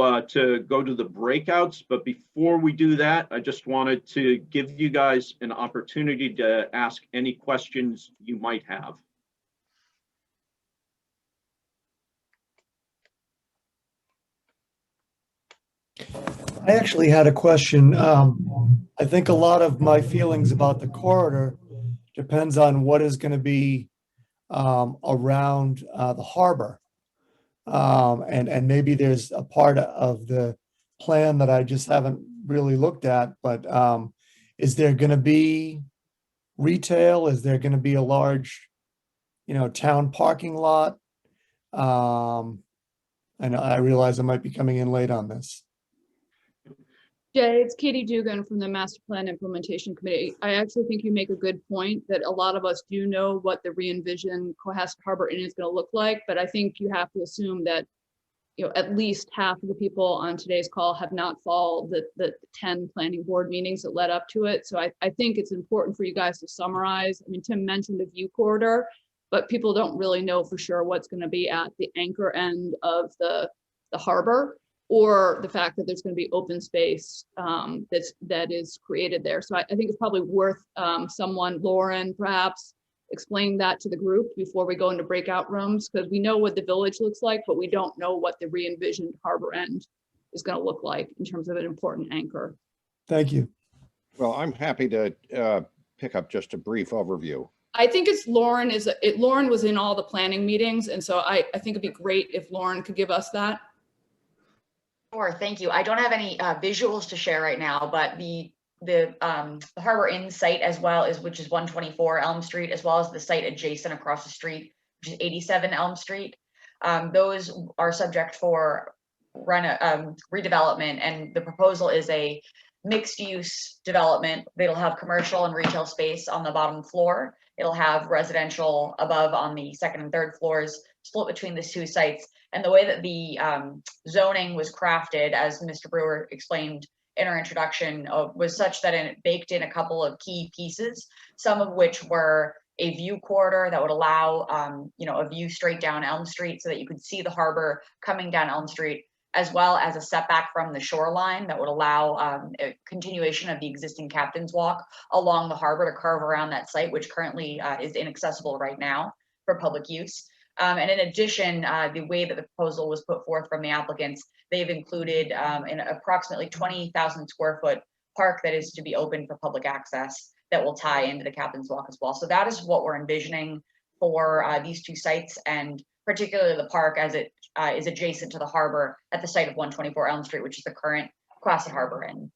go to the breakouts, but before we do that, I just wanted to give you guys an opportunity to ask any questions you might have. I actually had a question. I think a lot of my feelings about the corridor depends on what is going to be around the harbor. And maybe there's a part of the plan that I just haven't really looked at, but is there going to be retail? Is there going to be a large, town parking lot? And I realize I might be coming in late on this. Jay, it's Katie Dugan from the Master Plan Implementation Committee. I actually think you make a good point that a lot of us do know what the re-envisioned Cohasset Harbor Inn is going to look like, but I think you have to assume that at least half of the people on today's call have not followed the 10 planning board meetings that led up to it. So I think it's important for you guys to summarize. I mean, Tim mentioned the view corridor, but people don't really know for sure what's going to be at the anchor end of the harbor, or the fact that there's going to be open space that is created there. So I think it's probably worth someone, Lauren, perhaps, explaining that to the group before we go into breakout rooms, because we know what the village looks like, but we don't know what the re-envisioned harbor end is going to look like in terms of an important anchor. Thank you. Well, I'm happy to pick up just a brief overview. I think it's Lauren. Lauren was in all the planning meetings, and so I think it'd be great if Lauren could give us that. Sure, thank you. I don't have any visuals to share right now, but the Harbor Inn site as well which is 124 Elm Street, as well as the site adjacent across the street, which is 87 Elm Street. Those are subject for redevelopment, and the proposal is a mixed-use development. It'll have commercial and retail space on the bottom floor. It'll have residential above on the second and third floors, split between the two sites. And the way that the zoning was crafted, as Mr. Brewer explained in our introduction, was such that it baked in a couple of key pieces, some of which were a view corridor that would allow a view straight down Elm Street so that you could see the harbor coming down Elm Street, as well as a setback from the shoreline that would allow a continuation of the existing Captain's Walk along the harbor to curve around that site, which currently is inaccessible right now for public use. And in addition, the way that the proposal was put forth from the applicants, they've included an approximately 20,000 square foot park that is to be open for public access that will tie into the Captain's Walk as well. So that is what we're envisioning for these two sites, and particularly the park as it is adjacent to the harbor at the site of 124 Elm Street, which is the current Cohasset Harbor Inn.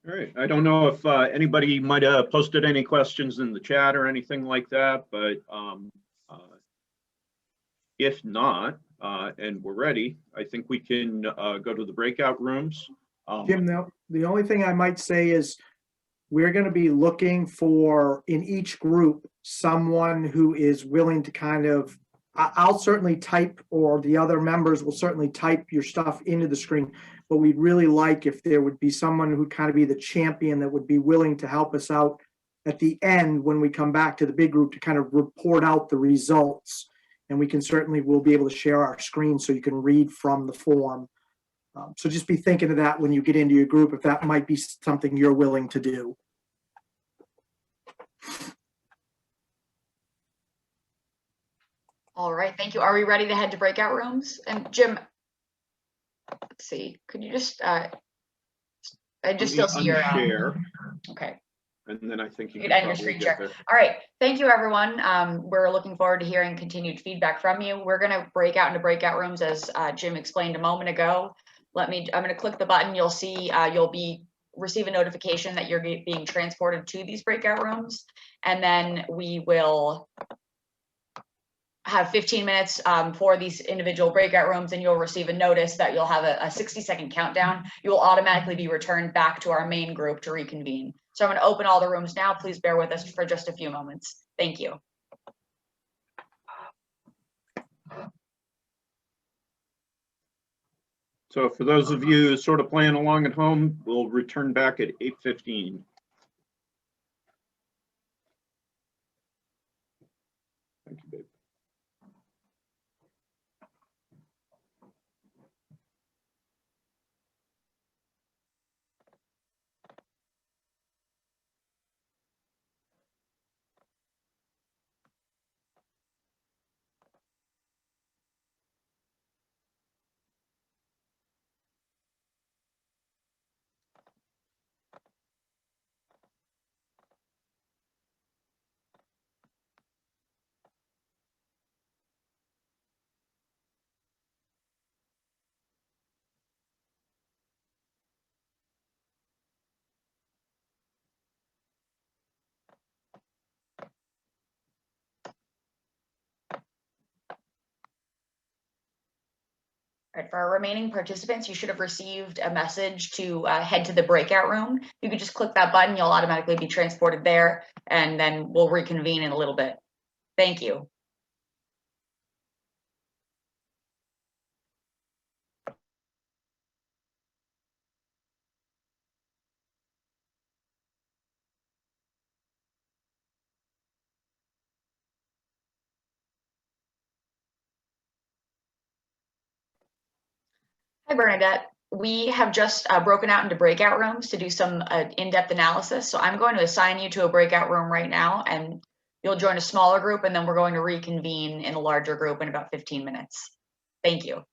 All right, I don't know if anybody might have posted any questions in the chat or anything like that, but if not, and we're ready, I think we can go to the breakout rooms. Jim, the only thing I might say is we're going to be looking for, in each group, someone who is willing to kind of, I'll certainly type, or the other members will certainly type your stuff into the screen, but we'd really like if there would be someone who'd kind of be the champion that would be willing to help us out at the end when we come back to the big group to kind of report out the results. And we can certainly, we'll be able to share our screen so you can read from the form. So just be thinking of that when you get into your group, if that might be something you're willing to do. All right, thank you. Are we ready to head to breakout rooms? And Jim, let's see, could you just, I just still see your, share, okay. and then I think you You can could end your probably screen get share. there. All right, thank you, everyone. We're looking forward to hearing continued feedback from you. We're gonna break out into breakout rooms as Jim explained a moment ago. I'm gonna click the button. You'll see, you'll receive a notification that you're being transported to these breakout rooms. And then we will have 15 minutes for these individual breakout rooms, and you'll receive a notice that you'll have a 60-second countdown. You will automatically be returned back to our main group to reconvene. So I'm going to open all the rooms now. Please bear with us for just a few moments. Thank you. So for those of you sort of playing along at home, we'll return back at 8:15. Thank you, babe. All right, for our remaining participants, you should have received a message to head to the breakout room. You can just click that button, you'll automatically be transported there, and then we'll reconvene in a little bit. Thank you. Hi, Bernadette. We have just broken out into breakout rooms to do some in-depth analysis. So I'm going to assign you to a breakout room right now, and you'll join a smaller group, and then we're going to reconvene in a larger group in about 15 minutes. Thank you.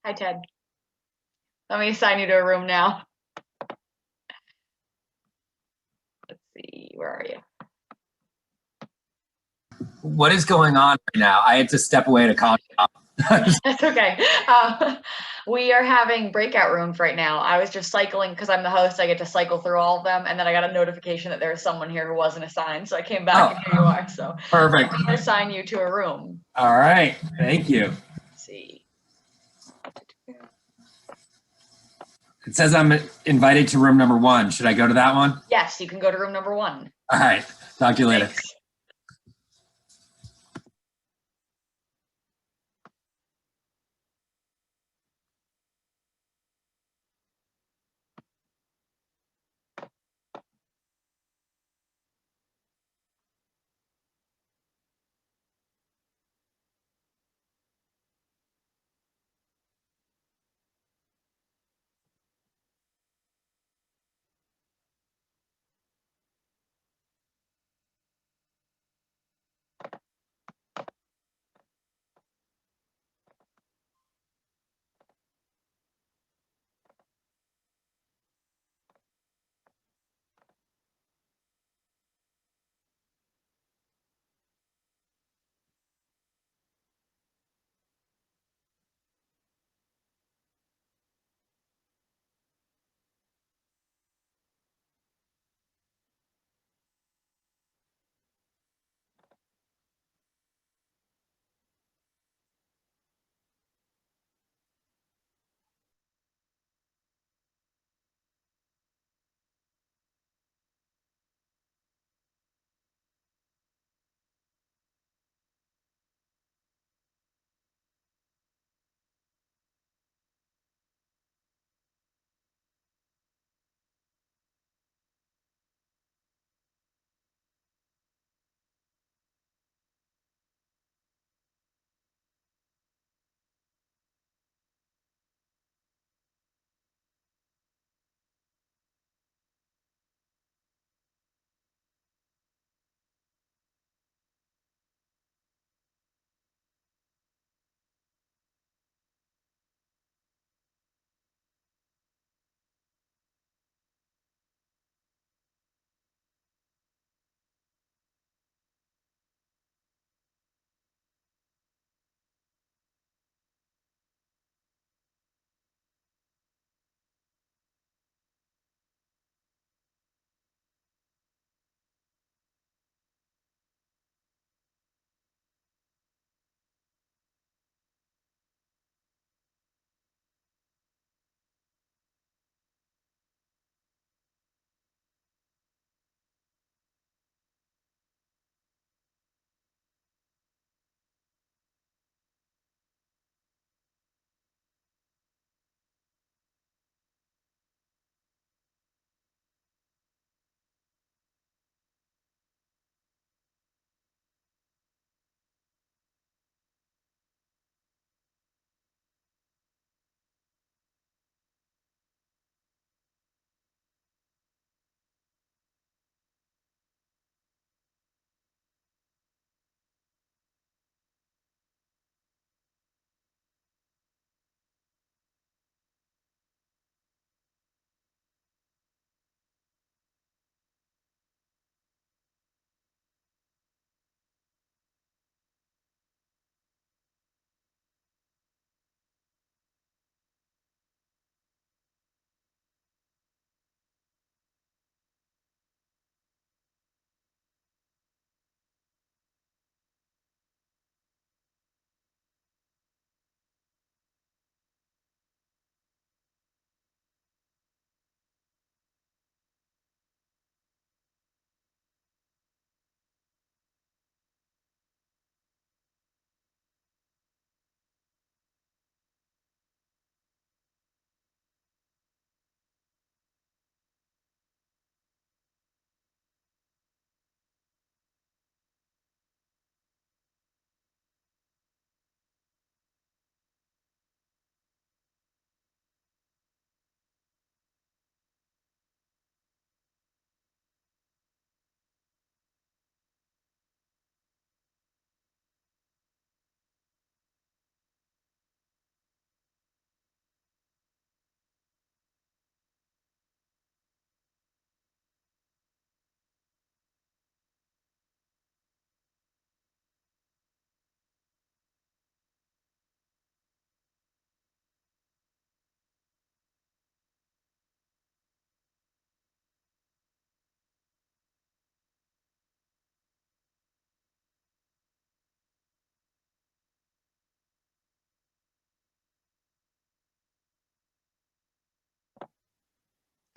Hi, Ted. Let me assign you to a room now. Let's see, where are you? What is going on right now? I had to step away to coffee shop. That's okay. We are having breakout rooms right now. I was just cycling because I'm the host. I get to cycle through all of them, and then I got a notification that there was someone here who wasn't assigned. So I came back and here you are. So Perfect. I'm gonna assign you to a room. All right. Thank you. Let's see. It says I'm invited to room number 1. Should I go to that one? Yes, you can go to room number 1. All right. Talk to you later. Thanks.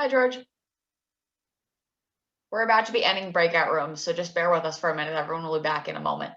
Hi, George. We're about to be ending breakout rooms, so just bear with us for a minute. Everyone will be back in a moment.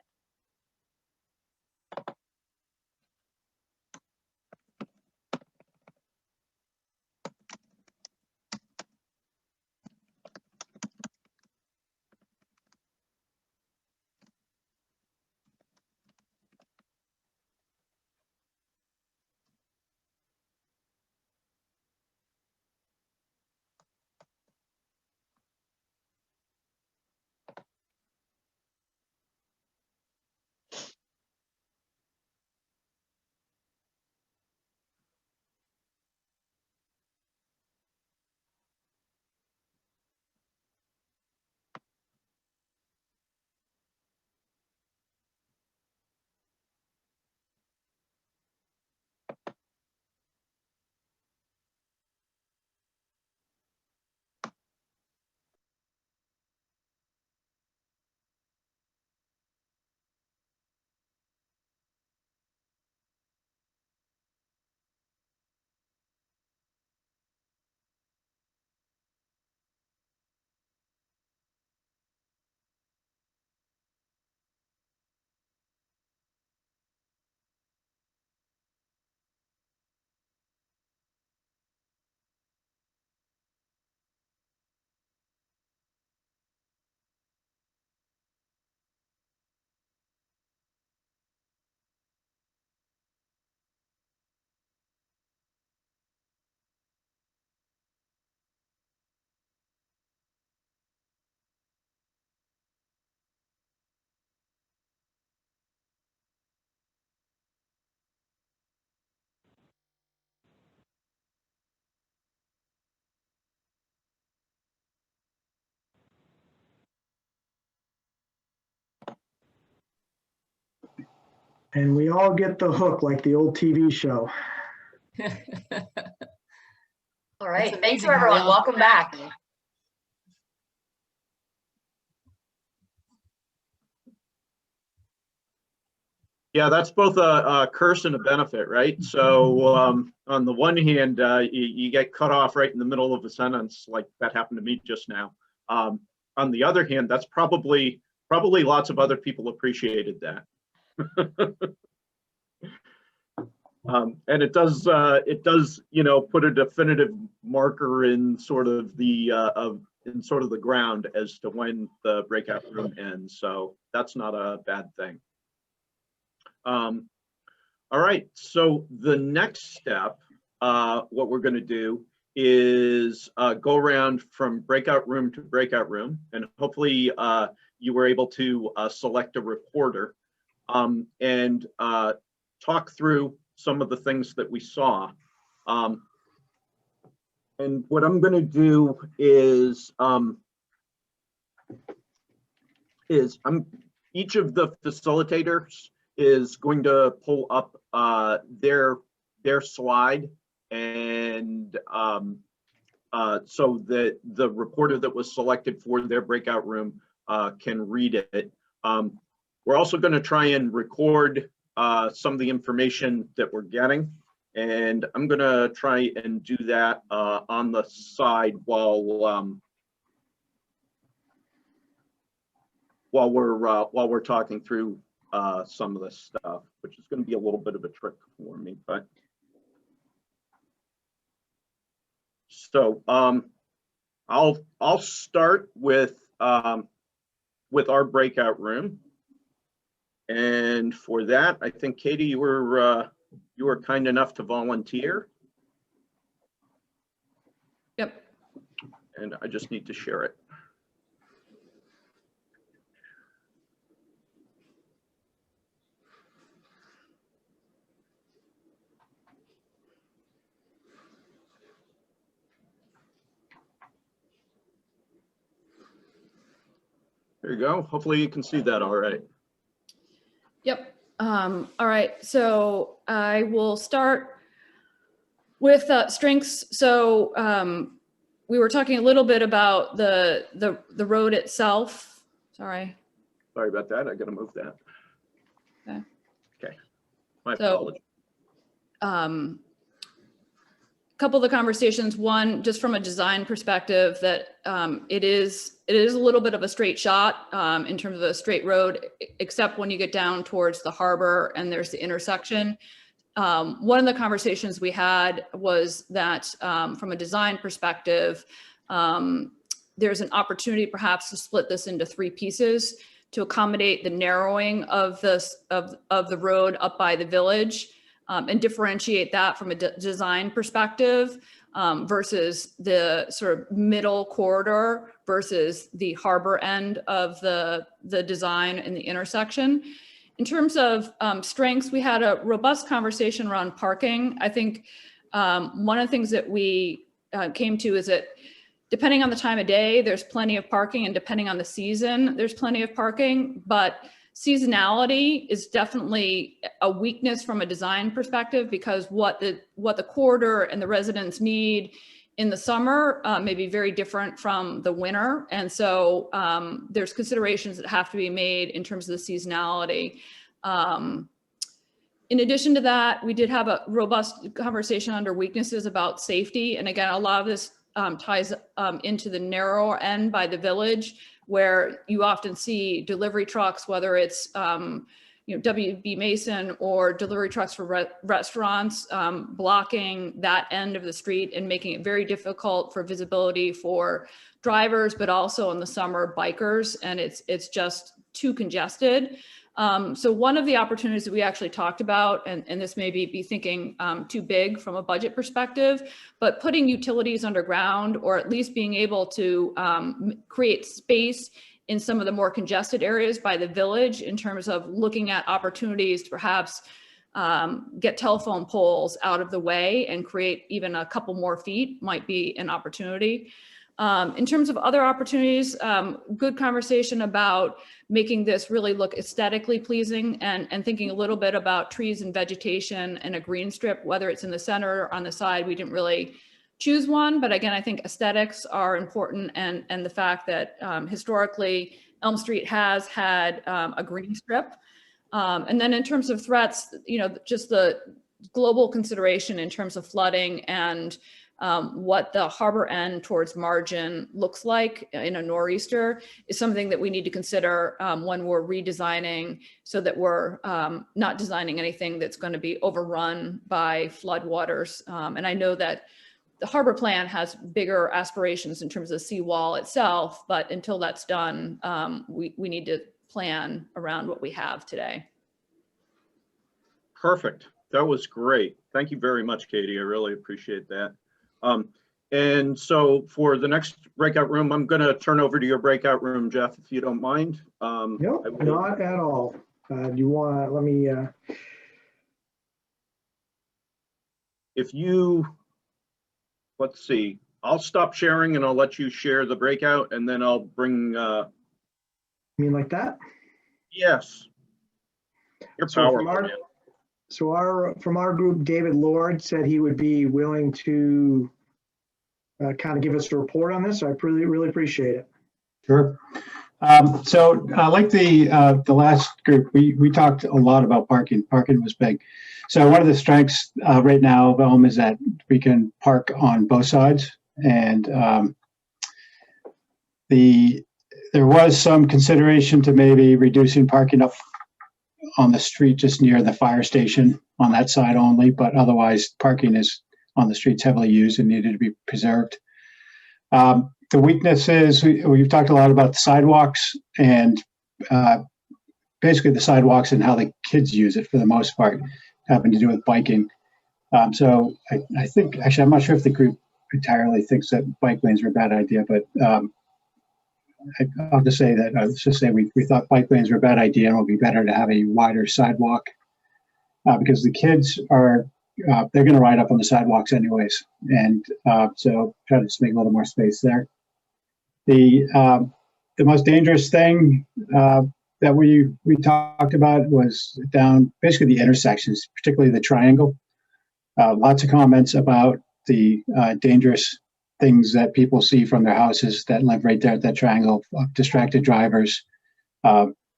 And we all get the hook like the old TV show. All right. Thank amazing you, how we everyone. all- Welcome back. Yeah, that's both a curse and a benefit, right? So on the one hand, you get cut off right in the middle of a sentence, like that happened to me just now. On the other hand, that's probably lots of other people appreciated that. And it does put a definitive marker in sort of the ground as to when the breakout room ends. So that's not a bad thing. All right, so the next step, what we're going to do is go around from breakout room to breakout room, and hopefully you were able to select a reporter and talk through some of the things that we saw. And what I'm going to do is each of the facilitators is going to pull up their slide, and so that the reporter that was selected for their breakout room can read it. We're also going to try and record some of the information that we're getting, and I'm going to try and do that on the side while we're talking through some of this stuff, which is going to be a little bit of a trick for me. But so I'll start with our breakout room, and for that, I think Katie, you were kind enough to volunteer. Yep. And I just need to share it. There you go. Hopefully you can see that all right. Yep. All right. So I will start with strengths. So we were talking a little bit about the road itself. Sorry. Sorry about that. I got to move that. Okay. Okay. My So, apologies. couple of the conversations, one, just from a design perspective, that it is a little bit of a straight shot in terms of a straight road, except when you get down towards the harbor and there's the intersection. One of the conversations we had was that from a design perspective, there's an opportunity perhaps to split this into 3 pieces to accommodate the narrowing of the road up by the village, and differentiate that from a design perspective versus the sort of middle corridor versus the harbor end of the design and the intersection. In terms of strengths, we had a robust conversation around parking. I think one of the things that we came to is that depending on the time of day, there's plenty of parking, and depending on the season, there's plenty of parking, but seasonality is definitely a weakness from a design perspective, because what the corridor and the residents need in the summer may be very different from the winter. And so there's considerations that have to be made in terms of the seasonality. In addition to that, we did have a robust conversation under weaknesses about safety. And again, a lot of this ties into the narrower end by the village, where you often see delivery trucks, whether it's WB Mason or delivery trucks for restaurants, blocking that end of the street and making it very difficult for visibility for drivers, but also in the summer bikers, and it's just too congested. So one of the opportunities that we actually talked about, and this may be thinking too big from a budget perspective, but putting utilities underground, or at least being able to create space in some of the more congested areas by the village in terms of looking at opportunities to perhaps get telephone poles out of the way and create even a couple more feet might be an opportunity. In terms of other opportunities, good conversation about making this really look aesthetically pleasing, and thinking a little bit about trees and vegetation and a green strip, whether it's in the center or on the side. We didn't really choose one, but again, I think aesthetics are important, and the fact that historically Elm Street has had a green strip. And then in terms of threats, just the global consideration in terms of flooding and what the harbor end towards Margin looks like in a nor'easter is something that we need to consider when we're redesigning, so that we're not designing anything that's going to be overrun by floodwaters. And I know that the harbor plan has bigger aspirations in terms of the seawall itself, but until that's done, we need to plan around what we have today. Perfect. That was great. Thank you very much, Katie. I really appreciate that. And so for the next breakout room, I'm going to turn over to your breakout room, Jeff, if you don't mind. Nope, not at all. You want, let me, if you, let's see, I'll stop sharing and I'll let you share the breakout, and then I'll bring, you mean like that? Yes. Your power. So from our group, David Lord said he would be willing to kind of give us a report on this. So I really appreciate it. Sure. So like the last group, we talked a lot about parking. Parking was big. So one of the strengths right now of Elm is that we can park on both sides, and there was some consideration to maybe reducing parking up on the street just near the fire station on that side only, but otherwise parking is on the streets heavily used and needed to be preserved. The weakness is we've talked a lot about the sidewalks, and basically the sidewalks and how the kids use it for the most part, having to do with biking. So I think, actually, I'm not sure if the group entirely thinks that bike lanes are a bad idea, but I'll just say that, let's just say we thought bike lanes were a bad idea, and it would be better to have a wider sidewalk because the kids are, they're going to ride up on the sidewalks anyways. And so try to just make a little more space there. The most dangerous thing that we talked about was down basically the intersections, particularly the triangle. Lots of comments about the dangerous things that people see from their houses that live right there at that triangle, distracted drivers,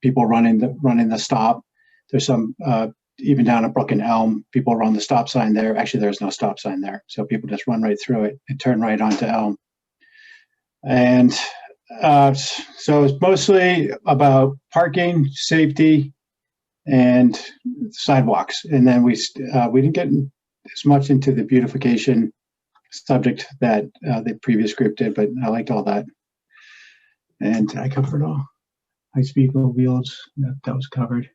people running the stop. There's some even down at Brook and Elm, people run the stop sign there. Actually, there's no stop sign there. So people just run right through it and turn right onto Elm. And so it's mostly about parking, safety, and sidewalks. And then we didn't get as much into the beautification subject that the previous group did, but I liked all that. And I covered all high-speed mobiles. That was covered.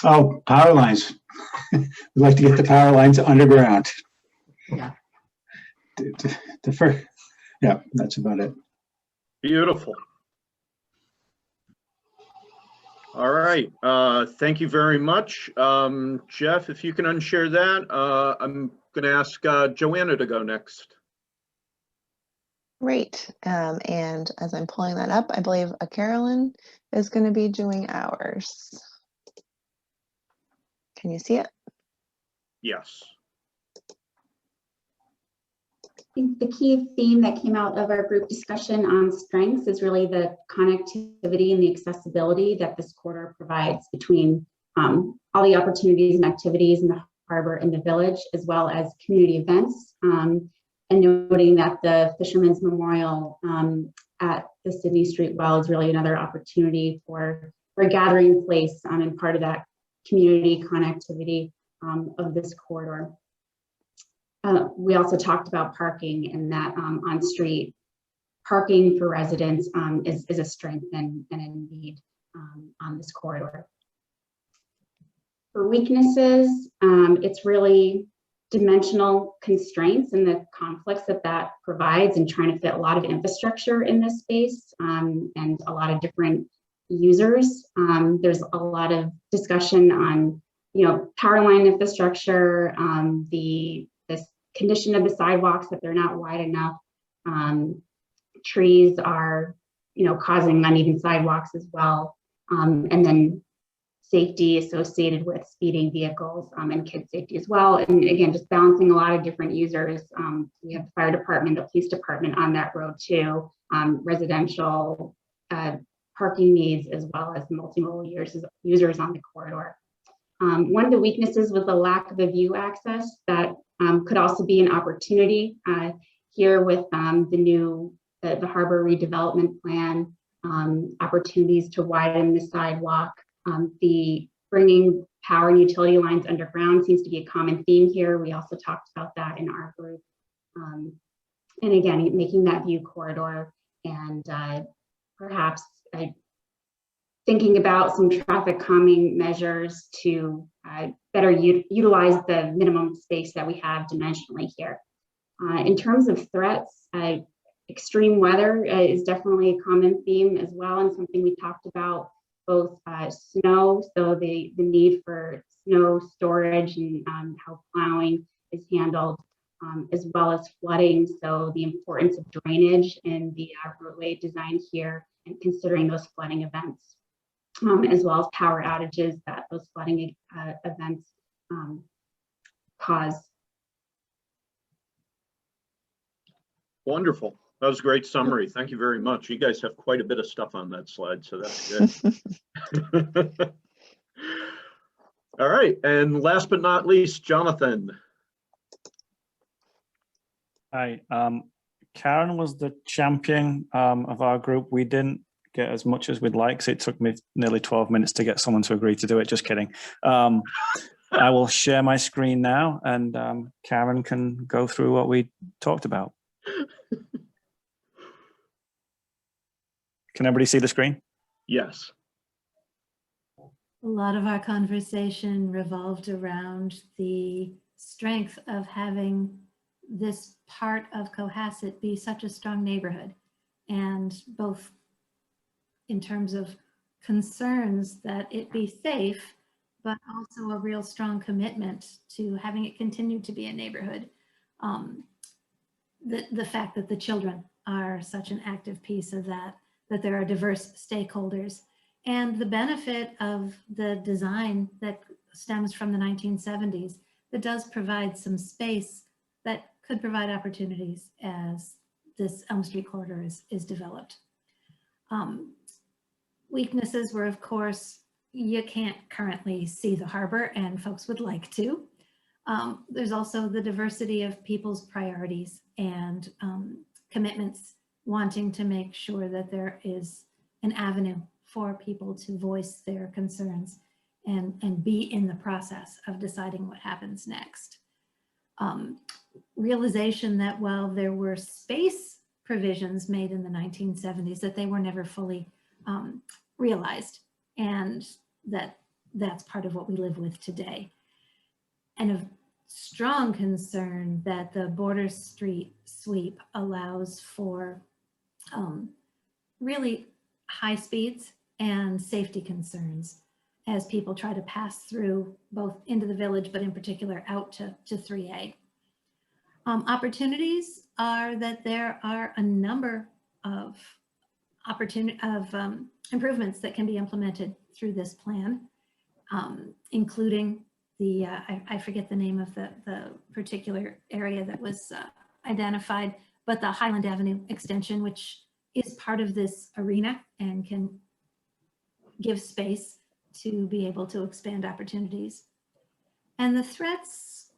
Oh, power lines. We'd like to get the power lines underground. Yeah. The first, yeah, that's about it. Beautiful. All right. Thank you very much. Jeff, if you can unshare that, I'm going to ask Joanna to go next. Great. And as I'm pulling that up, I believe Carolyn is going to be doing ours. Can you see it? Yes. I think the key theme that came out of our group discussion on strengths is really the connectivity and the accessibility that this corridor provides between all the opportunities and activities in the harbor and the village, as well as community events. And noting that the Fisherman's Memorial at the Sydney Street Well is really another opportunity for a gathering place and part of that community connectivity of this corridor. We also talked about parking, and that on-street parking for residents is a strength and a need on this corridor. For weaknesses, it's really dimensional constraints and the conflicts that provides, and trying to fit a lot of infrastructure in this space and a lot of different users. There's a lot of discussion on, power line infrastructure, the condition of the sidewalks, that they're not wide enough. Trees are, causing uneven sidewalks as well. And then safety associated with speeding vehicles and kid safety as well. And again, just balancing a lot of different users. We have the fire department, the police department on that road too, residential parking needs, as well as multimodal users on the corridor. One of the weaknesses was the lack of a view access that could also be an opportunity here with the harbor redevelopment plan, opportunities to widen the sidewalk. The bringing power and utility lines underground seems to be a common theme here. We also talked about that in our group. And again, making that view corridor, and perhaps thinking about some traffic calming measures to better utilize the minimum space that we have dimensionally here. In terms of threats, extreme weather is definitely a common theme as well, and something we talked about. Both snow, so the need for snow storage and how plowing is handled, as well as flooding, so the importance of drainage in the roadway design here, and considering those flooding events, as well as power outages that those flooding events cause. Wonderful. That was a great summary. Thank you very much. You guys have quite a bit of stuff on that slide, so that's good. All right. And last but not least, Jonathan. Hi. Karen was the champion of our group. We didn't get as much as we'd like, so it took me nearly 12 minutes to get someone to agree to do it. Just kidding. I will share my screen now, and Karen can go through what we talked about. Can everybody see the screen? Yes. A lot of our conversation revolved around the strength of having this part of Cohasset be such a strong neighborhood, and both in terms of concerns that it be safe, but also a real strong commitment to having it continue to be a neighborhood. The fact that the children are such an active piece of that there are diverse stakeholders, and the benefit of the design that stems from the 1970s that does provide some space that could provide opportunities as this Elm Street corridor is developed. Weaknesses were, of course, you can't currently see the harbor, and folks would like to. There's also the diversity of people's priorities and commitments, wanting to make sure that there is an avenue for people to voice their concerns and be in the process of deciding what happens next. Realization that while there were space provisions made in the 1970s, that they were never fully realized, and that's part of what we live with today. And a strong concern that the border street sweep allows for really high speeds and safety concerns as people try to pass through both into the village, but in particular out to 3A. Opportunities are that there are a number of improvements that can be implemented through this plan, including the, I forget the name of the particular area that was identified, but the Highland Avenue extension, which is part of this arena and can give space to be able to expand opportunities. And the threats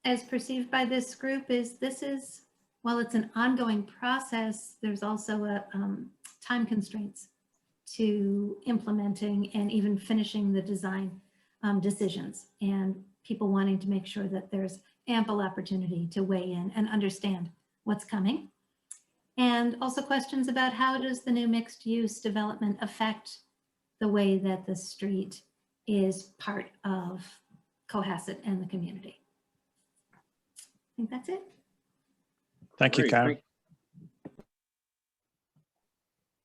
as perceived by this group is while it's an ongoing process, there's also a time constraints to implementing and even finishing the design decisions, and people wanting to make sure that there's ample opportunity to weigh in and understand what's coming. And also questions about how does the new mixed use development affect the way that the street is part of Cohasset and the community. I think that's it. Thank you, Great. Karen.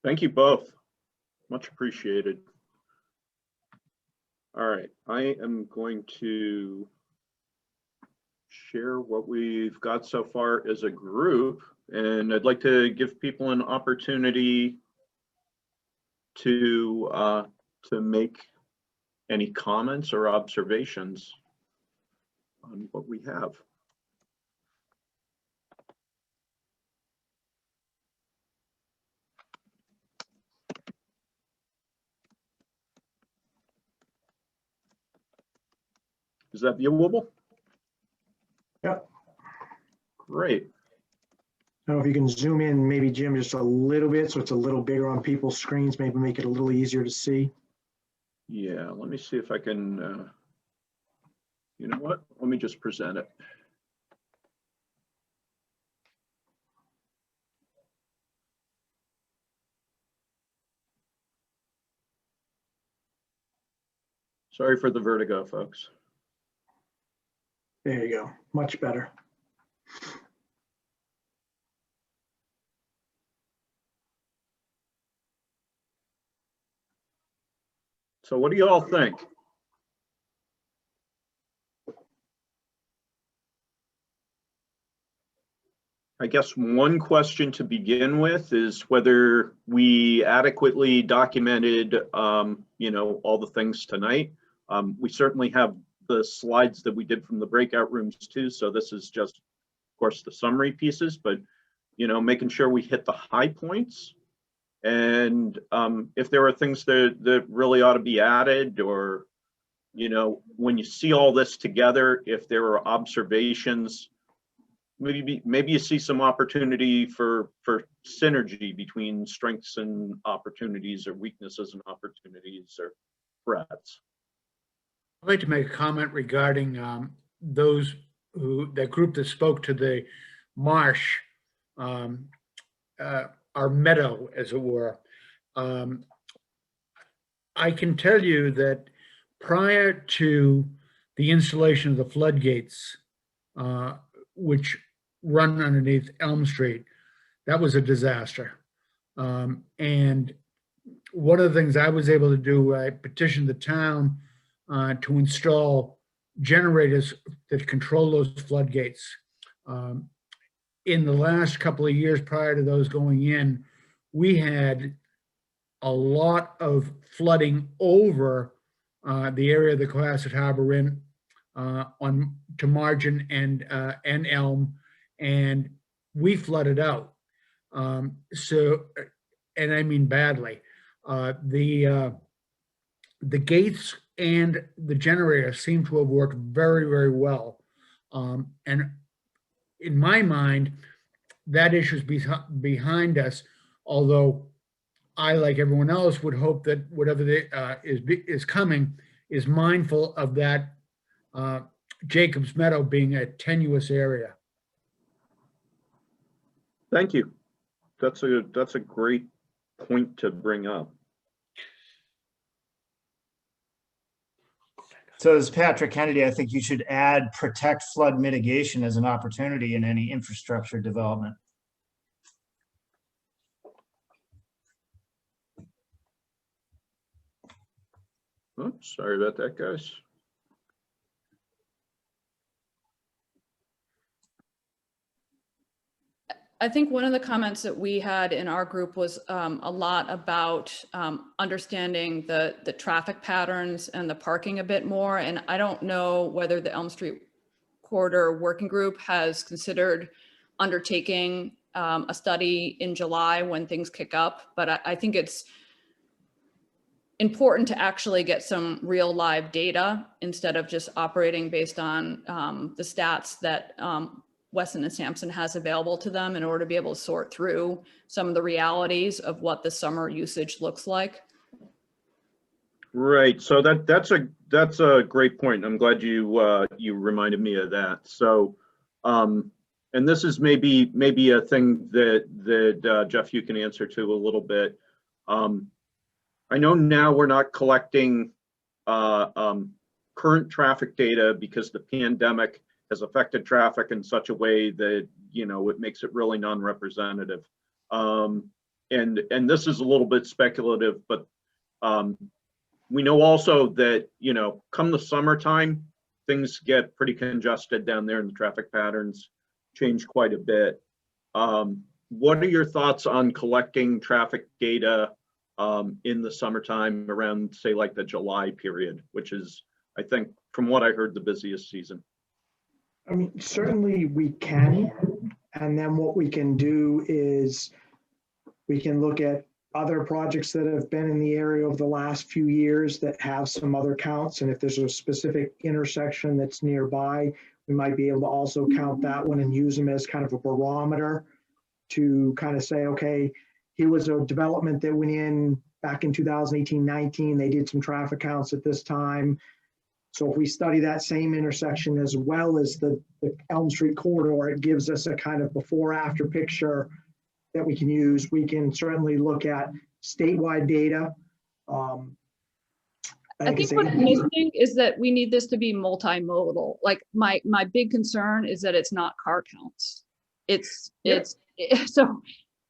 Thank you both. Much appreciated. All right, I am going to share what we've got so far as a group, and I'd like to give people an opportunity to make any comments or observations on what we have. Is that viewable? Yep. Great. I don't know if you can zoom in, maybe Jim, just a little bit, so it's a little bigger on people's screens, maybe make it a little easier to see. Yeah, let me see if I can, you know what? Let me just present it. Sorry for the vertigo, folks. There you go, much better. So what do you all think? I guess one question to begin with is whether we adequately documented, you know, all the things tonight. We certainly have the slides that we did from the breakout rooms too. So this is just, of course, the summary pieces, but, you know, making sure we hit the high points. And if there are things that really ought to be added, or, you know, when you see all this together, if there are observations, maybe you see some opportunity for synergy between strengths and opportunities, or weaknesses and opportunities, or threats. I'd like to make a comment regarding that group that spoke to the marsh, our meadow, as it were. I can tell you that prior to the installation of the floodgates, which run underneath Elm Street, that was a disaster. And one of the things I was able to do, I petitioned the town to install generators that control those floodgates. In the last couple of years prior to those going in, we had a lot of flooding over the area of the Cohasset Harbor in to Margin and Elm, and we flooded out. So, and I mean badly. The the gates and the generator seem to have worked very, very well. And in my mind, that issue is behind us, although I, like everyone else, would hope that whatever is coming is mindful of that Jacobs Meadow being a tenuous area. Thank you. That's a great point to bring up. So as Patrick Kennedy, I think you should add protect flood mitigation as an opportunity in any infrastructure development. Oops, sorry about that, guys. I think one of the comments that we had in our group was a lot about understanding the traffic patterns and the parking a bit more. And I don't know whether the Elm Street Corridor Working Group has considered undertaking a study in July when things kick up, but I think it's important to actually get some real live data instead of just operating based on the stats that Weston and Sampson has available to them in order to be able to sort through some of the realities of what the summer usage looks like. Right. So that's a great point. I'm glad you you reminded me of that. So, and this is maybe a thing that Jeff, you can answer to a little bit. I know now we're not collecting current traffic data because the pandemic has affected traffic in such a way that, you know, it makes it really non-representative. And this is a little bit speculative, but we know also that, you know, come the summertime, things get pretty congested down there and the traffic patterns change quite a bit. What are your thoughts on collecting traffic data in the summertime around, say, like the July period, which is, I think, from what I heard, the busiest season? I mean, certainly we can. And then what we can do is we can look at other projects that have been in the area over the last few years that have some other counts. And if there's a specific intersection that's nearby, we might be able to also count that one and use them as kind of a barometer to kind of say, okay, here was a development that went in back in 2018-19. They did some traffic counts at this time. So if we study that same intersection as well as the Elm Street corridor, it gives us a kind of before-after picture that we can use. We can certainly look at statewide data. I think what's missing is that we need this to be multimodal. Like my big concern is that it's not car counts. So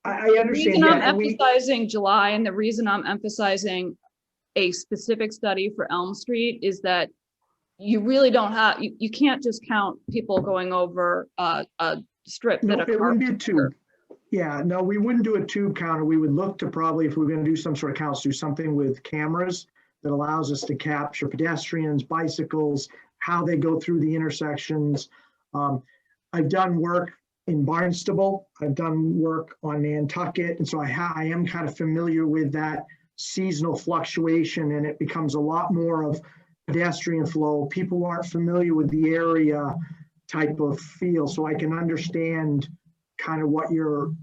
I understand. The reason I'm emphasizing July and the reason I'm emphasizing a specific study for Elm Street is that you really don't have, you can't just count people going over a strip that a car. It wouldn't be a tube. Yeah, no, we wouldn't do a tube counter. We would look to probably, if we were going to do some sort of counts, do something with cameras that allows us to capture pedestrians, bicycles, how they go through the intersections. I've done work in Barnstable. I've done work on Nantucket. And so I am kind of familiar with that seasonal fluctuation, and it becomes a lot more of pedestrian flow. People aren't familiar with the area type of feel. So I can understand kind of what you're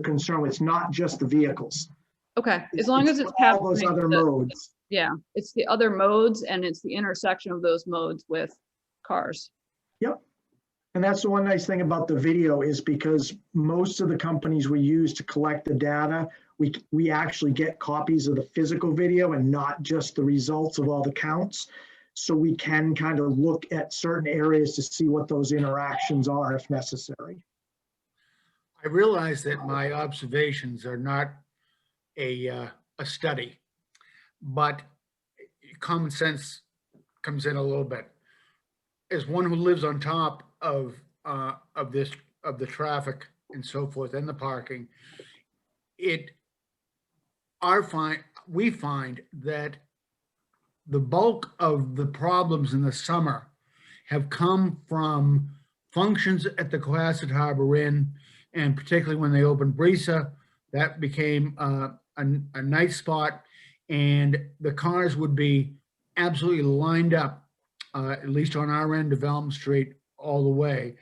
concerned with. It's not just the vehicles. Okay, as long as it's all those other modes. Yeah, it's the other modes and it's the intersection of those modes with cars. Yep. And that's the one nice thing about the video is because most of the companies we use to collect the data, we actually get copies of the physical video and not just the results of all the counts. So we can kind of look at certain areas to see what those interactions are if necessary. I realize that my observations are not a study, but common sense comes in a little bit. As one who lives on top of the traffic and so forth and the parking, we find that the bulk of the problems in the summer have come from functions at the Cohasset Harbor Inn, and particularly when they opened Brisa, that became a night spot. and the cars would be absolutely lined up, at least on our end of Elm Street all the way.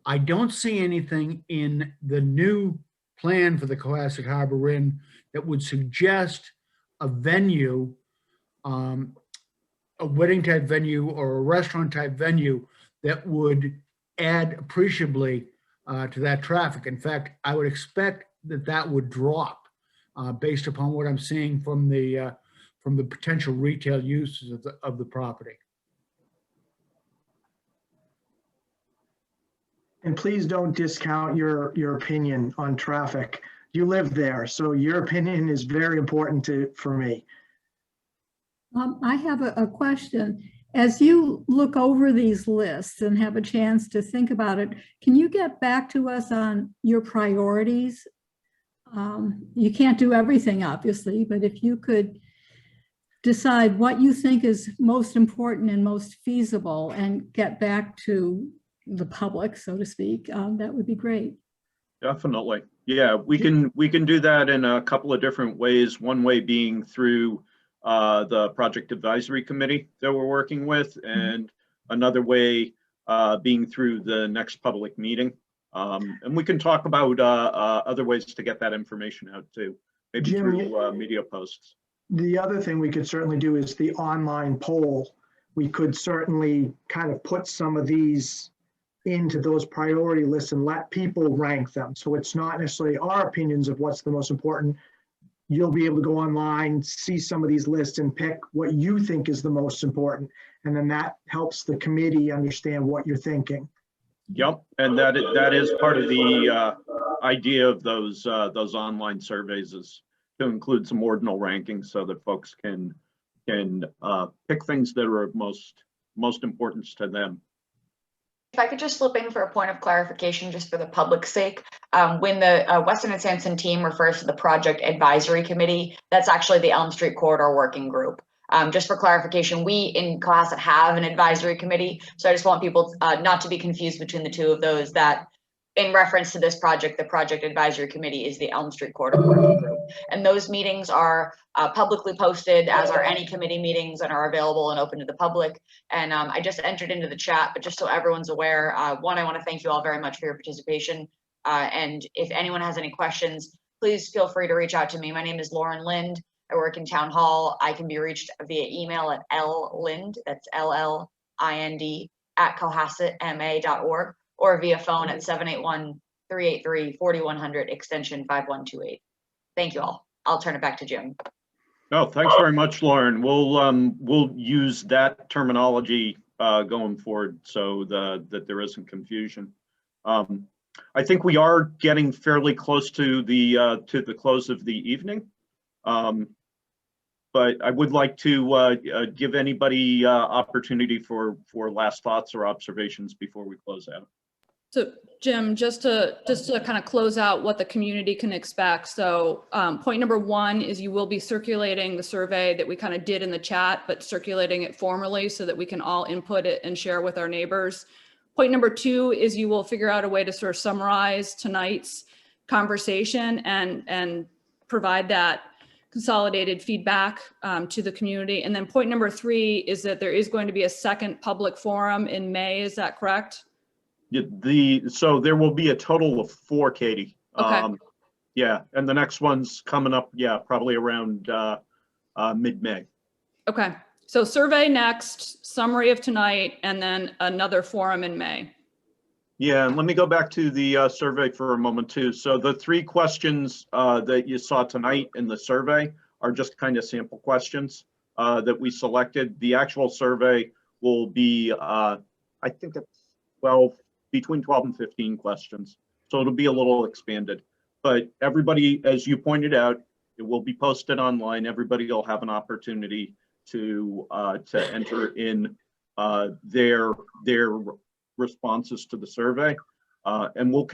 I don't see anything in the new plan for the Cohasset Harbor Inn that would suggest a venue, a wedding type venue or a restaurant type venue that would add appreciably to that traffic. In fact, I would expect that that would drop based upon what I'm seeing from the potential retail uses of the property. And please don't discount your opinion on traffic. You live there, so your opinion is very important for me. I have a question. As you look over these lists and have a chance to think about it, can you get back to us on your priorities? You can't do everything, obviously, but if you could decide what you think is most important and most feasible and get back to the public, so to speak, that would be great. Definitely. Yeah, we can do that in a couple of different ways. One way being through the project advisory committee that we're working with, and another way being through the next public meeting. And we can talk about other ways to get that information out too, maybe Jim, through media posts. The other thing we could certainly do is the online poll. We could certainly kind of put some of these into those priority lists and let people rank them. So it's not necessarily our opinions of what's the most important. You'll be able to go online, see some of these lists and pick what you think is the most important. And then that helps the committee understand what you're thinking. Yep, and that is part of the idea of those online surveys, is to include some ordinal rankings so that folks can pick things that are of most importance to them. If I could just slip in for a point of clarification, just for the public's sake, when the Weston and Sampson team refers to the project advisory committee, that's actually the Elm Street Corridor Working Group. Just for clarification, we in Cohasset have an advisory committee, so I just want people not to be confused between the two of those, that in reference to this project, the project advisory committee is the Elm Street Corridor Working Group. And those meetings are publicly posted, as are any committee meetings, and are available and open to the public. And I just entered into the chat, but just so everyone's aware, one, I want to thank you all very much for your participation. And if anyone has any questions, please feel free to reach out to me. My name is Lauren Lind. I work in Town Hall. I can be reached via email at llind, that's LLIND, @cohassetma.org, or via phone at 781-383-4100, extension 5128. Thank you all. I'll turn it back to Jim. No, thanks very much, Lauren. We'll use that terminology going forward so that there isn't confusion. I think we are getting fairly close to the close of the evening. But I would like to give anybody opportunity for last thoughts or observations before we close out. So Jim, just to kind of close out what the community can expect. So point number one is you will be circulating the survey that we kind of did in the chat, but circulating it formally so that we can all input it and share with our neighbors. Point number two is you will figure out a way to sort of summarize tonight's conversation and provide that consolidated feedback to the community. And then point number three is that there is going to be a second public forum in May. Is that correct? So there will be a total of 4, Katie. Okay. Yeah, and the next one's coming up, yeah, probably around mid-May. Okay, so survey next, summary of tonight, and then another forum in May. Yeah, and let me go back to the survey for a moment too. So the 3 questions that you saw tonight in the survey are just kind of sample questions that we selected. The actual survey will be, I think it's between 12 and 15 questions. So it'll be a little expanded, but everybody, as you pointed out, it will be posted online. Everybody will have an opportunity to enter in their responses to the survey. And we'll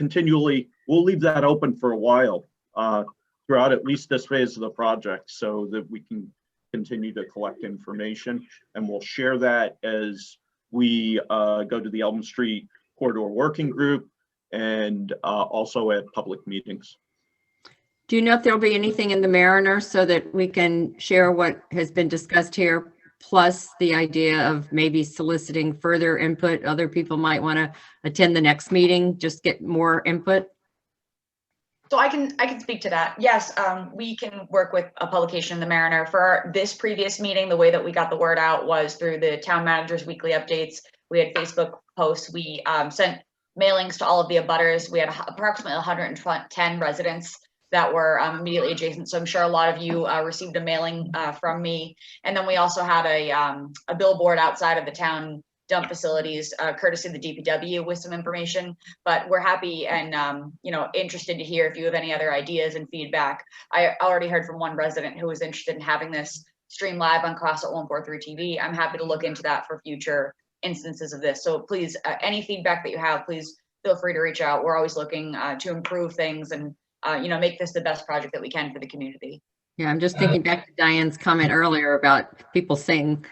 leave that open for a while throughout at least this phase of the project so that we can continue to collect information, and we'll share that as we go to the Elm Street Corridor Working Group and also at public meetings. Do you know if there'll be anything in the Mariner so that we can share what has been discussed here, plus the idea of maybe soliciting further input? Other people might want to attend the next meeting, just get more input. So I can speak to that. Yes, we can work with a publication in the Mariner. For this previous meeting, the way that we got the word out was through the town manager's weekly updates. We had Facebook posts. We sent mailings to all of the abutters. We had approximately 110 residents that were immediately adjacent. So I'm sure a lot of you received a mailing from me. And then we also had a billboard outside of the town dump facilities, courtesy of the DPW, with some information. But we're happy and interested to hear if you have any other ideas and feedback. I already heard from one resident who was interested in having this stream live on Cohasset 143 TV. I'm happy to look into that for future instances of this. So please, any feedback that you have, please feel free to reach out. We're always looking to improve things and make this the best project that we can for the community. Yeah, I'm just thinking back to Diane's comment earlier about people saying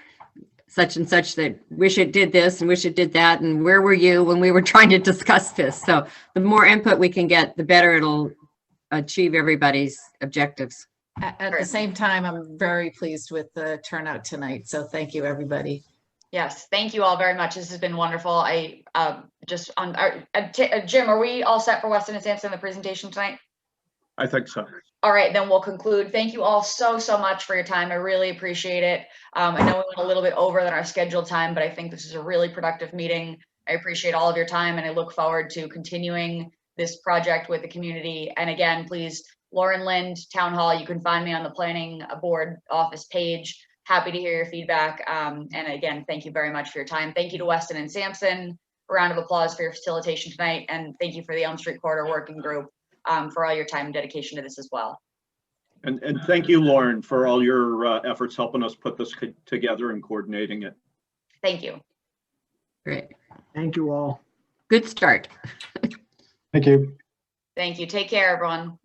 such and such that wish it did this and wish it did that, and where were you when we were trying to discuss this? So the more input we can get, the better it'll achieve everybody's objectives. At the same time, I'm very pleased with the turnout tonight. So thank you, everybody. Yes, thank you all very much. This has been wonderful. Jim, are we all set for Weston and Sampson, the presentation tonight? I think so. All right, then we'll conclude. Thank you all so much for your time. I really appreciate it. I know we went a little bit over than our scheduled time, but I think this is a really productive meeting. I appreciate all of your time, and I look forward to continuing this project with the community. And again, please, Lauren Lind, Town Hall, you can find me on the planning board office page. Happy to hear your feedback. And again, thank you very much for your time. Thank you to Weston and Sampson. A round of applause for your facilitation tonight. And thank you for the Elm Street Corridor Working Group for all your time and dedication to this as well. And thank you, Lauren, for all your efforts helping us put this together and coordinating it. Thank you. Great. Thank you all. Good start. Thank you. Thank you. Take care, everyone.